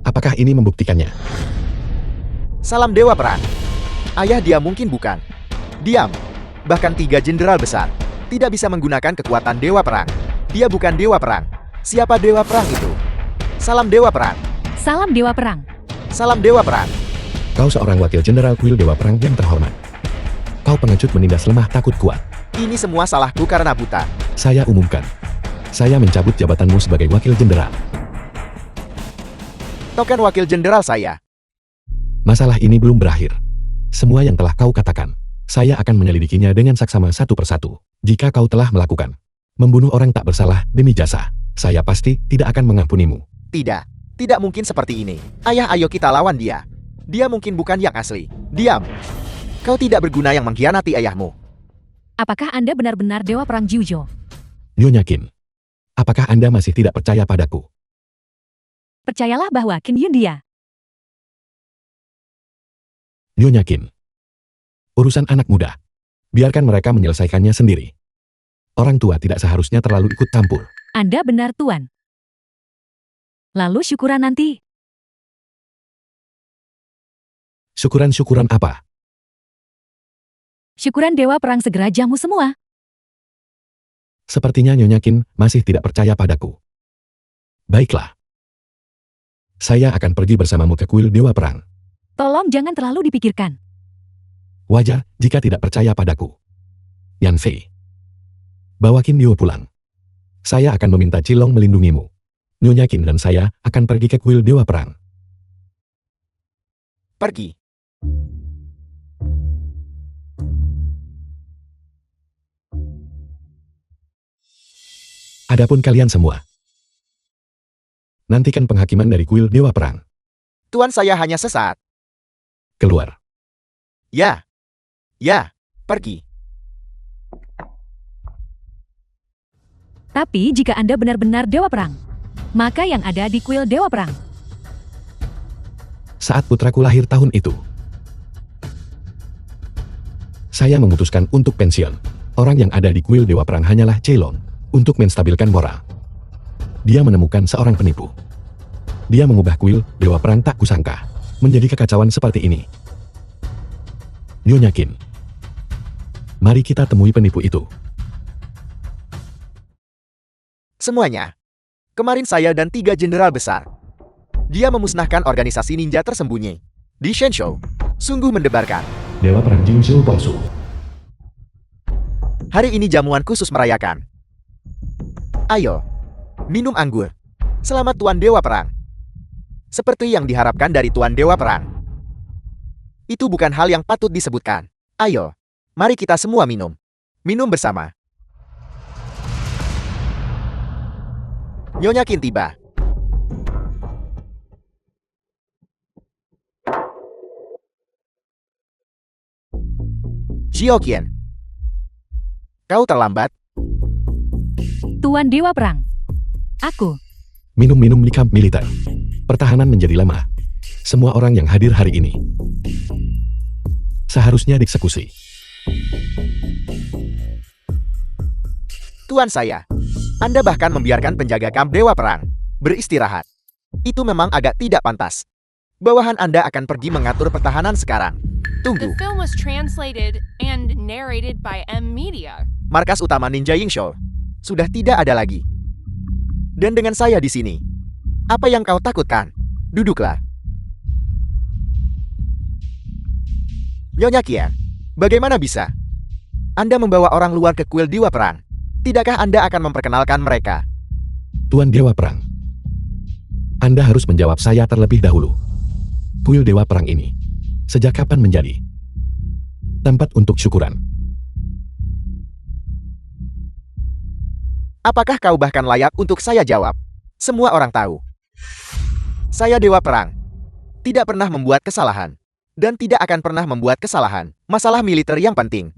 Apakah ini membuktikannya? Salam Dewa Perang. Ayah dia mungkin bukan. Diam. Bahkan 3 jenderal besar tidak bisa menggunakan kekuatan Dewa Perang. Dia bukan Dewa Perang. Siapa Dewa Perang itu? Salam Dewa Perang. Salam Dewa Perang. Salam Dewa Perang. Kau seorang wakil jenderal kuil Dewa Perang yang terhormat. Kau pengecut menindas lemah takut kuat. Ini semua salahku karena buta. Saya umumkan. Saya mencabut jabatanmu sebagai wakil jenderal. Token wakil jenderal saya. Masalah ini belum berakhir. Semua yang telah kau katakan, saya akan menyelidikinya dengan saksama satu persatu. Jika kau telah melakukan membunuh orang tak bersalah demi jasa, saya pasti tidak akan mengampunimu. Tidak. Tidak mungkin seperti ini. Ayah, ayo kita lawan dia. Dia mungkin bukan yang asli. Diam. Kau tidak berguna yang mengkhianati ayahmu. Apakah Anda benar-benar Dewa Perang Jiu Zhou? Nyonya Qin, apakah Anda masih tidak percaya padaku? Percayalah bahwa Qin Yun dia. Nyonya Qin, urusan anak muda. Biarkan mereka menyelesaikannya sendiri. Orang tua tidak seharusnya terlalu ikut campur. Anda benar, Tuan. Lalu syukuran nanti. Syukuran-syukuran apa? Syukuran Dewa Perang segera jamu semua. Sepertinya Nyonya Qin masih tidak percaya padaku. Baiklah. Saya akan pergi bersamamu ke kuil Dewa Perang. Tolong jangan terlalu dipikirkan. Wajar jika tidak percaya padaku. Yan Fei. Bawa Qin Dio pulang. Saya akan meminta Cilong melindungimu. Nyonya Qin dan saya akan pergi ke kuil Dewa Perang. Pergi. Adapun kalian semua, nantikan penghakiman dari kuil Dewa Perang. Tuan, saya hanya sesaat. Keluar. Ya. Ya. Pergi. Tapi jika Anda benar-benar Dewa Perang, maka yang ada di kuil Dewa Perang Saat putraku lahir tahun itu, saya memutuskan untuk pensiun. Orang yang ada di kuil Dewa Perang hanyalah Ceylon untuk menstabilkan moral. Dia menemukan seorang penipu. Dia mengubah kuil Dewa Perang tak kusangka menjadi kekacauan seperti ini. Nyonya Qin, mari kita temui penipu itu. Semuanya. Kemarin saya dan 3 jenderal besar. Dia memusnahkan organisasi ninja tersembunyi di Shenzhou. Sungguh mendebarkan. Dewa Perang Jingzhou palsu. Hari ini jamuan khusus merayakan. Ayo, minum anggur. Selamat Tuan Dewa Perang. Seperti yang diharapkan dari Tuan Dewa Perang. Itu bukan hal yang patut disebutkan. Ayo, mari kita semua minum. Minum bersama. Nyonya Qin tiba. Xiaoqian, kau terlambat. Tuan Dewa Perang. Aku. Minum-minum di kamp militer. Pertahanan menjadi lama. Semua orang yang hadir hari ini seharusnya dieksekusi. Tuan saya, Anda bahkan membiarkan penjaga kamp Dewa Perang beristirahat. Itu memang agak tidak pantas. Bawahan Anda akan pergi mengatur pertahanan sekarang. The Tunggu, film was translated and narrated by M Media. markas utama Ninja Yingzhou sudah tidak ada lagi. Dan dengan saya di sini, apa yang kau takutkan? Duduklah. Nyonya Qian, bagaimana bisa? Anda membawa orang luar ke kuil Dewa Perang. Tidakkah Anda akan memperkenalkan mereka? Tuan Dewa Perang, Anda harus menjawab saya terlebih dahulu. Kuil Dewa Perang ini sejak kapan menjadi tempat untuk syukuran? Apakah kau bahkan layak untuk saya jawab? Semua orang tahu. Saya Dewa Perang. Tidak pernah membuat kesalahan. Dan tidak akan pernah membuat kesalahan. Masalah militer yang penting.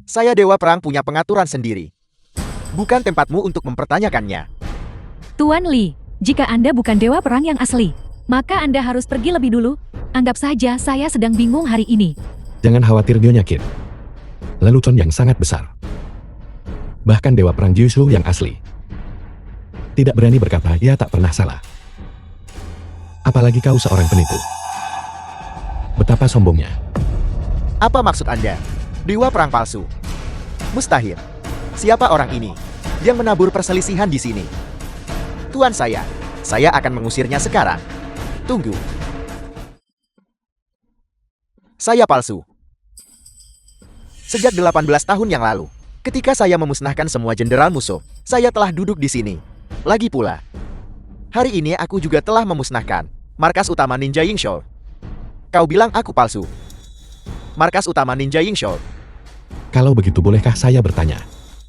Saya Dewa Perang punya pengaturan sendiri. Bukan tempatmu untuk mempertanyakannya. Tuan Li, jika Anda bukan Dewa Perang yang asli, maka Anda harus pergi lebih dulu. Anggap saja saya sedang bingung hari ini. Jangan khawatir Nyonya Qin. Lelucon yang sangat besar. Bahkan Dewa Perang Jingzhou yang asli tidak berani berkata ia tak pernah salah. Apalagi kau seorang penipu. Betapa sombongnya. Apa maksud Anda? Dewa Perang palsu? Mustahil. Siapa orang ini yang menabur perselisihan di sini? Tuan saya akan mengusirnya sekarang. Tunggu. Saya palsu. Sejak 18 tahun yang lalu, ketika saya memusnahkan semua jenderal musuh, saya telah duduk di sini. Lagi pula, hari ini aku juga telah memusnahkan markas utama Ninja Yingzhou. Kau bilang aku palsu. Markas utama Ninja Yingzhou. Kalau begitu bolehkah saya bertanya,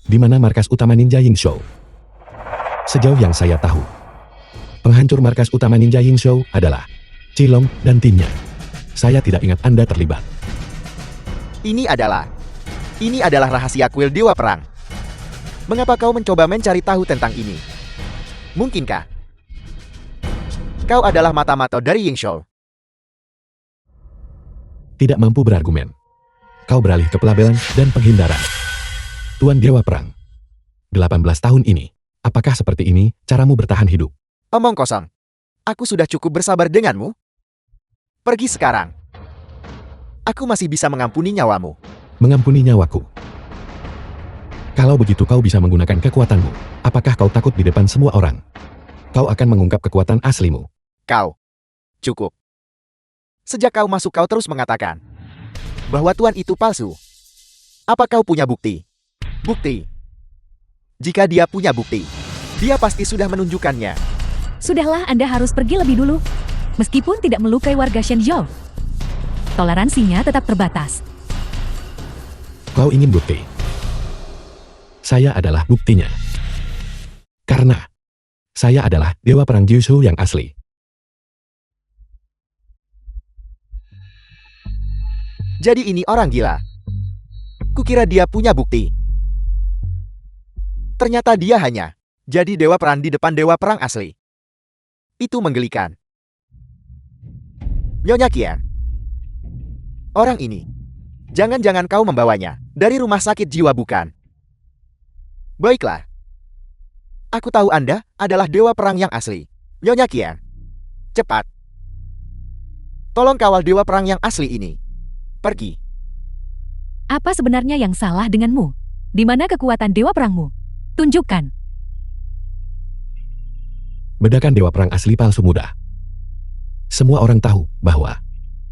di mana markas utama Ninja Yingzhou? Sejauh yang saya tahu, penghancur markas utama Ninja Yingzhou adalah Cilong dan timnya. Saya tidak ingat Anda terlibat. Ini adalah rahasia kuil Dewa Perang. Mengapa kau mencoba mencari tahu tentang ini? Mungkinkah kau adalah mata-mata dari Yingzhou? Tidak mampu berargumen. Kau beralih ke pelabelan dan penghindaran. Tuan Dewa Perang, 18 tahun ini, apakah seperti ini caramu bertahan hidup? Omong kosong. Aku sudah cukup bersabar denganmu. Pergi sekarang. Aku masih bisa mengampuni nyawamu. Mengampuni nyawaku. Kalau begitu kau bisa menggunakan kekuatanmu. Apakah kau takut di depan semua orang? Kau akan mengungkap kekuatan aslimu. Kau. Cukup. Sejak kau masuk kau terus mengatakan bahwa Tuan itu palsu. Apa kau punya bukti? Bukti. Jika dia punya bukti, dia pasti sudah menunjukkannya. Sudahlah, Anda harus pergi lebih dulu. Meskipun tidak melukai warga Shenzhou, toleransinya tetap terbatas. Kau ingin bukti? Saya adalah buktinya. Karena saya adalah Dewa Perang Jingzhou yang asli. Jadi ini orang gila. Kukira dia punya bukti. Ternyata dia hanya jadi Dewa Perang di depan Dewa Perang asli. Itu menggelikan. Nyonya Qian. Orang ini. Jangan-jangan kau membawanya dari rumah sakit jiwa bukan? Baiklah. Aku tahu Anda adalah dewa perang yang asli. Nyonya Qian. Cepat. Tolong kawal dewa perang yang asli ini. Pergi. Apa sebenarnya yang salah denganmu? Di mana kekuatan dewa perangmu? Tunjukkan. Bedakan dewa perang asli palsu mudah. Semua orang tahu bahwa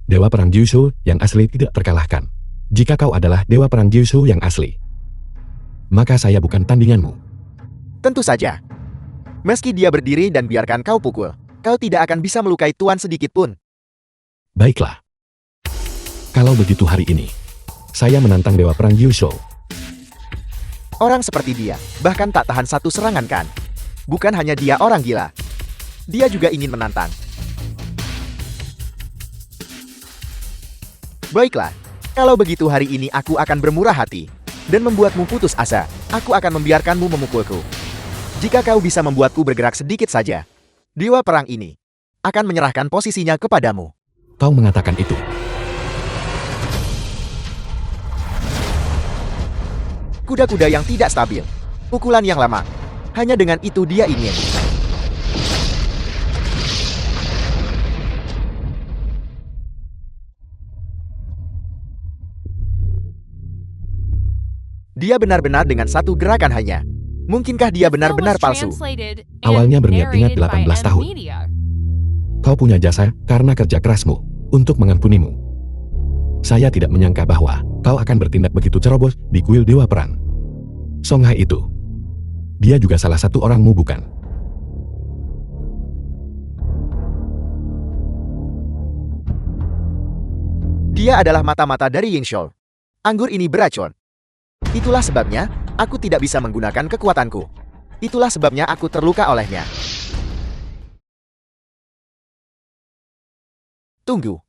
dewa perang Jiushu yang asli tidak terkalahkan. Jika kau adalah dewa perang Jiushu yang asli, maka saya bukan tandinganmu. Tentu saja. Meski dia berdiri dan biarkan kau pukul, kau tidak akan bisa melukai Tuan sedikit pun. Baiklah. Kalau begitu hari ini, saya menantang dewa perang Jiushu. Orang seperti dia, bahkan tak tahan satu serangan kan? Bukan hanya dia orang gila. Dia juga ingin menantang. Baiklah, kalau begitu hari ini aku akan bermurah hati dan membuatmu putus asa. Aku akan membiarkanmu memukulku. Jika kau bisa membuatku bergerak sedikit saja, dewa perang ini akan menyerahkan posisinya kepadamu. Kau mengatakan itu. Kuda-kuda yang tidak stabil. Pukulan yang lama. Hanya dengan itu dia ingin. Dia benar-benar dengan satu gerakan hanya. Mungkinkah dia The film benar-benar was palsu? translated and Awalnya berniat ingat narrated by 18 tahun. Media. Kau punya jasa karena kerja kerasmu untuk mengampunimu. Saya tidak menyangka bahwa kau akan bertindak begitu ceroboh di kuil dewa perang. Songhai itu. Dia juga salah satu orangmu bukan? Dia adalah mata-mata dari Yingxiu. Anggur ini beracun. Itulah sebabnya aku tidak bisa menggunakan kekuatanku. Itulah sebabnya aku terluka olehnya. Tunggu.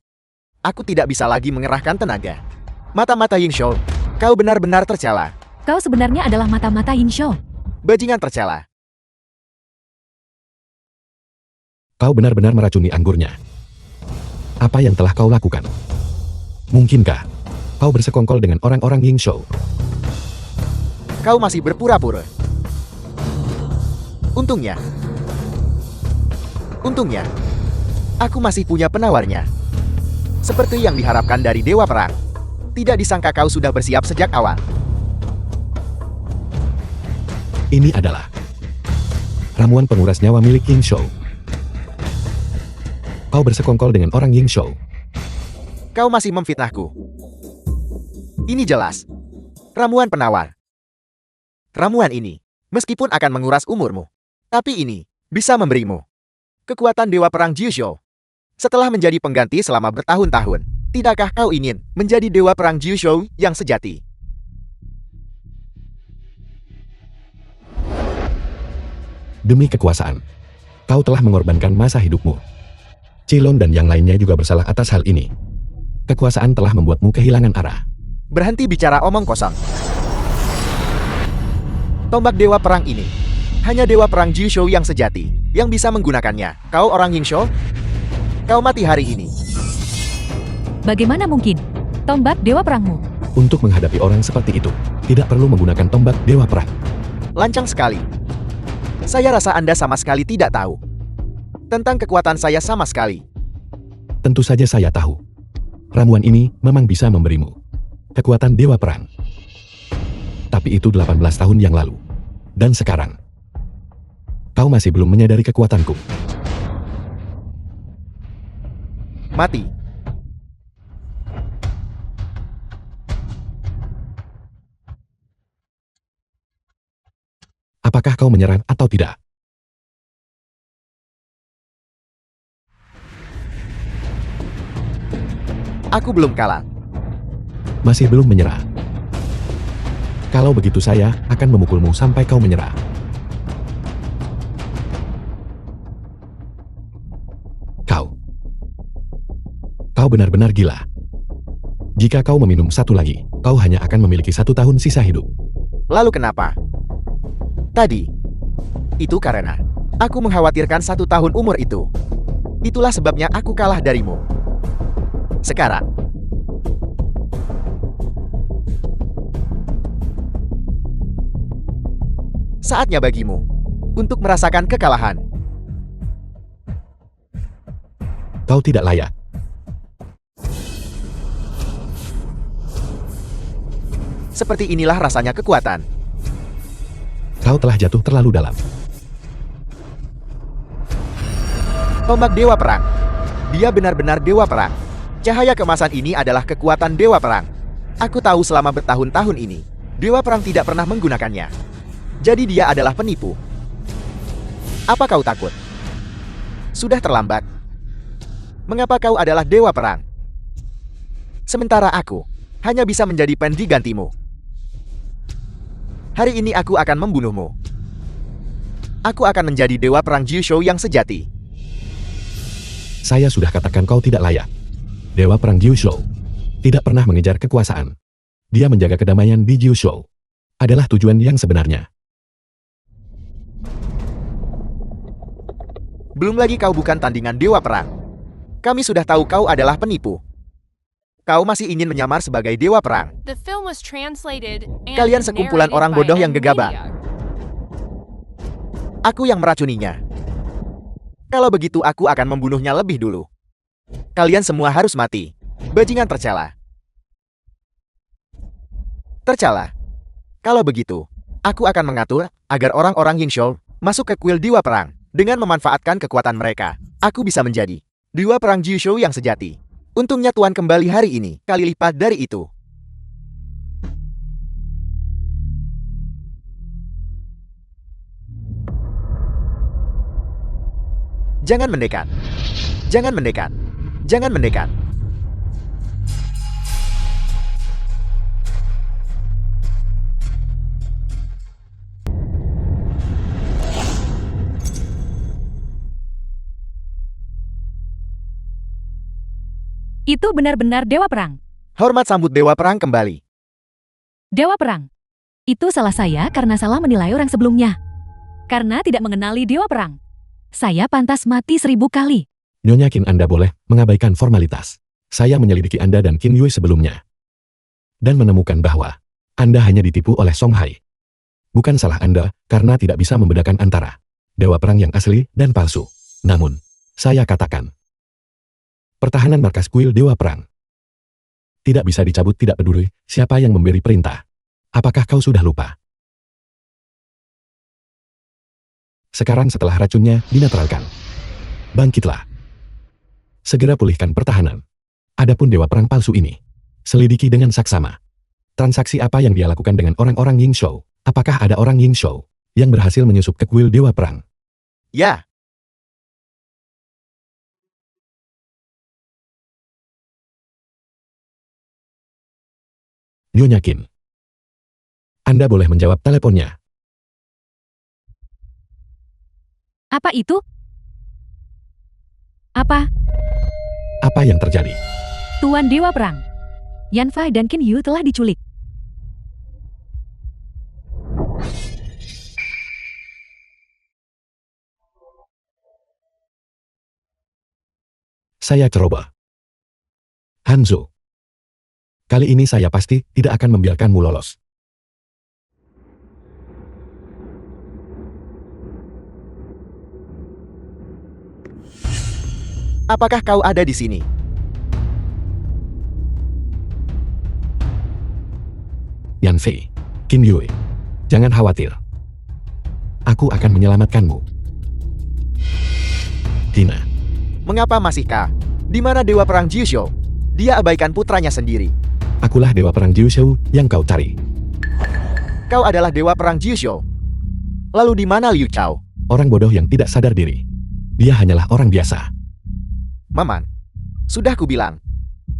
Aku tidak bisa lagi mengerahkan tenaga. Mata-mata Yingxiu, kau benar-benar tercela. Kau sebenarnya adalah mata-mata Yingxiu. Bajingan tercela. Kau benar-benar meracuni anggurnya. Apa yang telah kau lakukan? Mungkinkah kau bersekongkol dengan orang-orang Yingxiu? Kau masih berpura-pura. Untungnya, aku masih punya penawarnya. Seperti yang diharapkan dari Dewa Perang. Tidak disangka kau sudah bersiap sejak awal. Ini adalah ramuan penguras nyawa milik Yingxiu. Kau bersekongkol dengan orang Yingxiu. Kau masih memfitnahku. Ini jelas. Ramuan penawar. Ramuan ini, meskipun akan menguras umurmu, tapi ini bisa memberimu kekuatan Dewa Perang Jiushu. Setelah menjadi pengganti selama bertahun-tahun, tidakkah kau ingin menjadi Dewa Perang Jiushu yang sejati? Demi kekuasaan, kau telah mengorbankan masa hidupmu. Cilon dan yang lainnya juga bersalah atas hal ini. Kekuasaan telah membuatmu kehilangan arah. Berhenti bicara omong kosong. Tombak Dewa Perang ini hanya Dewa Perang Jiushu yang sejati yang bisa menggunakannya. Kau orang Yingxiu? Kau mati hari ini. Bagaimana mungkin? Tombak dewa perangmu. Untuk menghadapi orang seperti itu, tidak perlu menggunakan tombak dewa perang. Lancang sekali. Saya rasa Anda sama sekali tidak tahu tentang kekuatan saya sama sekali. Tentu saja saya tahu. Ramuan ini memang bisa memberimu kekuatan dewa perang. Tapi itu 18 tahun yang lalu. Dan sekarang, kau masih belum menyadari kekuatanku. Mati. Apakah kau menyerah atau tidak? Aku belum kalah. Masih belum menyerah. Kalau begitu saya akan memukulmu sampai kau menyerah. Kau benar-benar gila. Jika kau meminum satu lagi, kau hanya akan memiliki 1 tahun sisa hidup. Lalu kenapa? Tadi. Itu karena aku mengkhawatirkan 1 tahun umur itu. Itulah sebabnya aku kalah darimu. Sekarang. Saatnya bagimu untuk merasakan kekalahan. Kau tidak layak. Seperti inilah rasanya kekuatan. Kau telah jatuh terlalu dalam. Tombak Dewa Perang. Dia benar-benar Dewa Perang. Cahaya kemasan ini adalah kekuatan Dewa Perang. Aku tahu selama bertahun-tahun ini, Dewa Perang tidak pernah menggunakannya. Jadi dia adalah penipu. Apa kau takut? Sudah terlambat. Mengapa kau adalah Dewa Perang? Sementara aku hanya bisa menjadi penggantimu. Hari ini aku akan membunuhmu. Aku akan menjadi Dewa Perang Jiushou yang sejati. Saya sudah katakan kau tidak layak. Dewa Perang Jiushou tidak pernah mengejar kekuasaan. Dia menjaga kedamaian di Jiushou. Adalah tujuan yang sebenarnya. Belum lagi kau bukan tandingan Dewa Perang. Kami sudah tahu kau adalah penipu. Kau masih ingin menyamar sebagai Dewa Perang. The film was translated and Kalian sekumpulan narrated orang by bodoh yang gegabah. NVIDIA. Aku yang meracuninya. Kalau begitu aku akan membunuhnya lebih dulu. Kalian semua harus mati. Bajingan tercela. Tercela. Kalau begitu, aku akan mengatur agar orang-orang Yingshou masuk ke kuil Dewa Perang. Dengan memanfaatkan kekuatan mereka, aku bisa menjadi Dewa Perang Jiushou yang sejati. Untungnya Tuan kembali hari ini, kali lipat dari itu. Jangan mendekat. Jangan mendekat. Jangan mendekat. Itu benar-benar Dewa Perang. Hormat sambut Dewa Perang kembali. Dewa Perang. Itu salah saya karena salah menilai orang sebelumnya. Karena tidak mengenali Dewa Perang. Saya pantas mati 1000 kali. Nyonya Qin, Anda boleh mengabaikan formalitas. Saya menyelidiki Anda dan Qin Yue sebelumnya. Dan menemukan bahwa Anda hanya ditipu oleh Song Hai. Bukan salah Anda karena tidak bisa membedakan antara Dewa Perang yang asli dan palsu. Namun, saya katakan, pertahanan markas kuil Dewa Perang tidak bisa dicabut, tidak peduli siapa yang memberi perintah. Apakah kau sudah lupa? Sekarang setelah racunnya dinetralkan, bangkitlah. Segera pulihkan pertahanan. Adapun Dewa Perang palsu ini, selidiki dengan saksama. Transaksi apa yang dia lakukan dengan orang-orang Yingshou? Apakah ada orang Yingshou yang berhasil menyusup ke kuil Dewa Perang? Ya. Nyonya Qin, Anda boleh menjawab teleponnya. Apa itu? Apa? Apa yang terjadi? Tuan Dewa Perang. Yanfei dan Qin Yu telah diculik. Saya ceroboh. Hanzo. Kali ini saya pasti tidak akan membiarkanmu lolos. Apakah kau ada di sini? Yanfei, Qin Yue, jangan khawatir. Aku akan menyelamatkanmu. Tina, Mengapa masih kah? Di mana Dewa Perang Jiushou? Dia abaikan putranya sendiri. akulah Dewa Perang Jiushou yang kau cari. Kau adalah Dewa Perang Jiushou. Lalu di mana Liu Chao? Orang bodoh yang tidak sadar diri. Dia hanyalah orang biasa. Maman, sudah kubilang.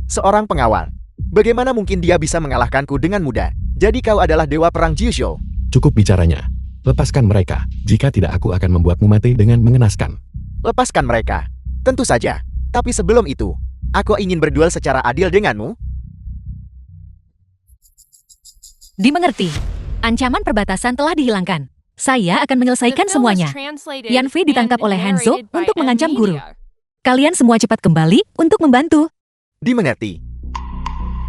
Seorang pengawal. Bagaimana mungkin dia bisa mengalahkanku dengan mudah? Jadi kau adalah Dewa Perang Jiushou. Cukup bicaranya. Lepaskan mereka. Jika tidak, aku akan membuatmu mati dengan mengenaskan. Lepaskan mereka. Tentu saja. Tapi sebelum itu, aku ingin berduel secara adil denganmu. Dimengerti. Ancaman perbatasan telah dihilangkan. Saya akan The menyelesaikan film was semuanya. translated Yanfei ditangkap and oleh Hanzo narrated by untuk mengancam guru. NVIDIA. Kalian semua cepat kembali untuk membantu. Dimengerti.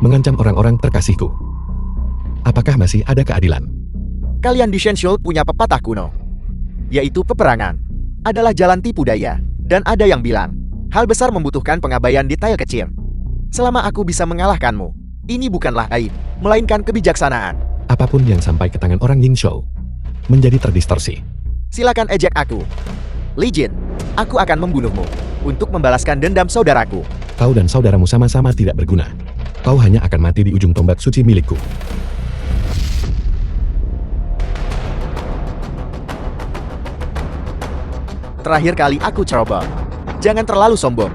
Mengancam orang-orang terkasihku. Apakah masih ada keadilan? Kalian di Shenshou punya pepatah kuno, yaitu peperangan adalah jalan tipu daya. Dan ada yang bilang, hal besar membutuhkan pengabaian detail kecil. Selama aku bisa mengalahkanmu, ini bukanlah aib, melainkan kebijaksanaan. Apapun yang sampai ke tangan orang Yingzhou menjadi terdistorsi. Silakan ejek aku. Li Jin, aku akan membunuhmu untuk membalaskan dendam saudaraku. Kau dan saudaramu sama-sama tidak berguna. Kau hanya akan mati di ujung tombak suci milikku. Terakhir kali aku coba. Jangan terlalu sombong.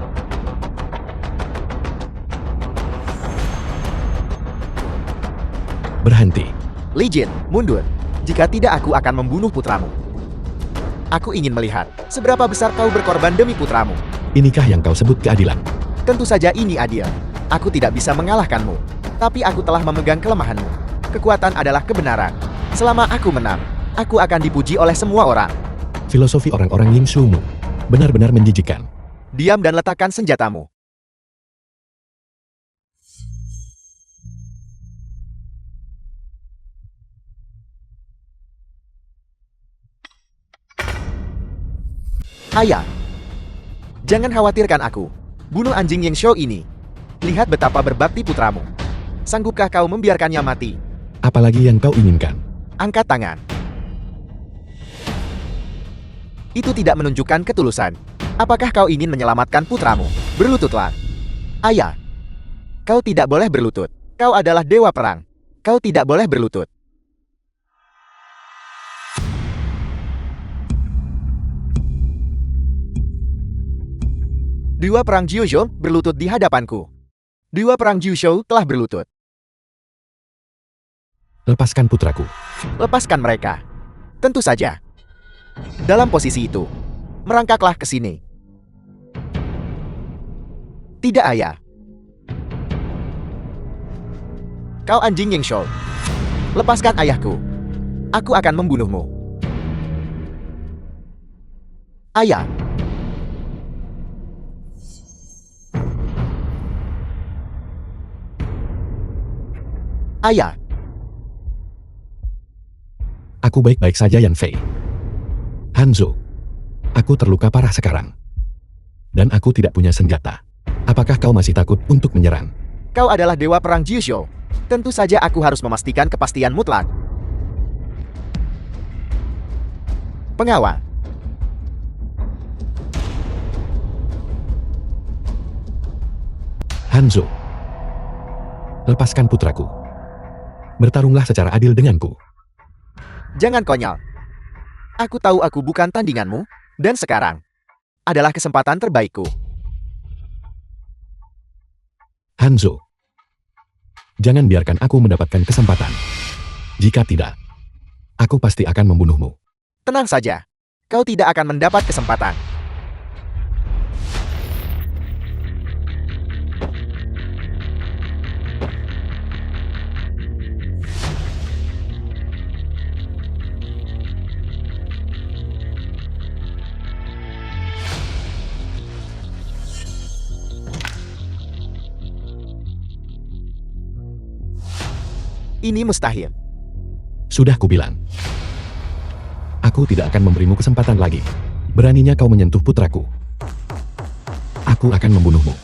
Berhenti. Li Jin, mundur. Jika tidak aku akan membunuh putramu. Aku ingin melihat seberapa besar kau berkorban demi putramu. Inikah yang kau sebut keadilan? Tentu saja ini adil. Aku tidak bisa mengalahkanmu. Tapi aku telah memegang kelemahanmu. Kekuatan adalah kebenaran. Selama aku menang, aku akan dipuji oleh semua orang. Filosofi orang-orang Yingzhou-mu benar-benar menjijikkan. Diam dan letakkan senjatamu. Ayah, jangan khawatirkan aku. Bunuh anjing Yingzhou ini. Lihat betapa berbakti putramu. Sanggupkah kau membiarkannya mati? Apalagi yang kau inginkan? Angkat tangan. Itu tidak menunjukkan ketulusan. Apakah kau ingin menyelamatkan putramu? Berlututlah. Ayah, kau tidak boleh berlutut. Kau adalah dewa perang. Kau tidak boleh berlutut. Dewa perang Jiuzhou berlutut di hadapanku. Dewa perang Jiuzhou telah berlutut. Lepaskan putraku. Lepaskan mereka. Tentu saja. Dalam posisi itu, merangkaklah ke sini. Tidak, ayah. Kau anjing Yingzhou. Lepaskan ayahku. Aku akan membunuhmu. Ayah. Ayah. Aku baik-baik saja, Yan Fei. Hanzo, aku terluka parah sekarang. Dan aku tidak punya senjata. Apakah kau masih takut untuk menyerang? Kau adalah dewa perang Jiuzhou. Tentu saja aku harus memastikan kepastian mutlak. Pengawal. Hanzo, lepaskan putraku. Bertarunglah secara adil denganku. Jangan konyol. Aku tahu aku bukan tandinganmu, dan sekarang adalah kesempatan terbaikku. Hanzo, jangan biarkan aku mendapatkan kesempatan. Jika tidak, aku pasti akan membunuhmu. Tenang saja. Kau tidak akan mendapat kesempatan. Ini mustahil. Sudah kubilang. Aku tidak akan memberimu kesempatan lagi. Beraninya kau menyentuh putraku. Aku akan membunuhmu.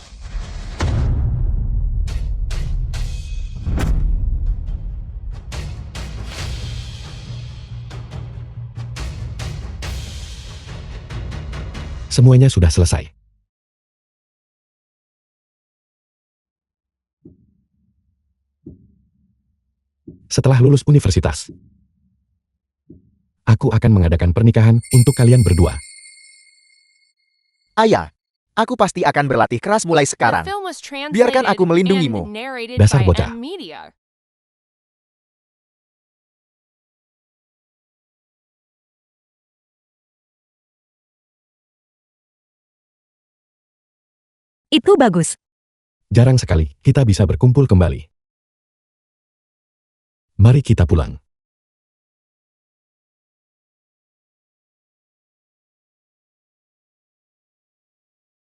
Semuanya sudah selesai. Setelah lulus universitas, aku akan mengadakan pernikahan untuk kalian berdua. Ayah, aku pasti akan berlatih keras mulai The sekarang. film was Biarkan translated aku melindungimu. and narrated Dasar by bocah. M Media. Itu bagus. Jarang sekali kita bisa berkumpul kembali. Mari kita pulang.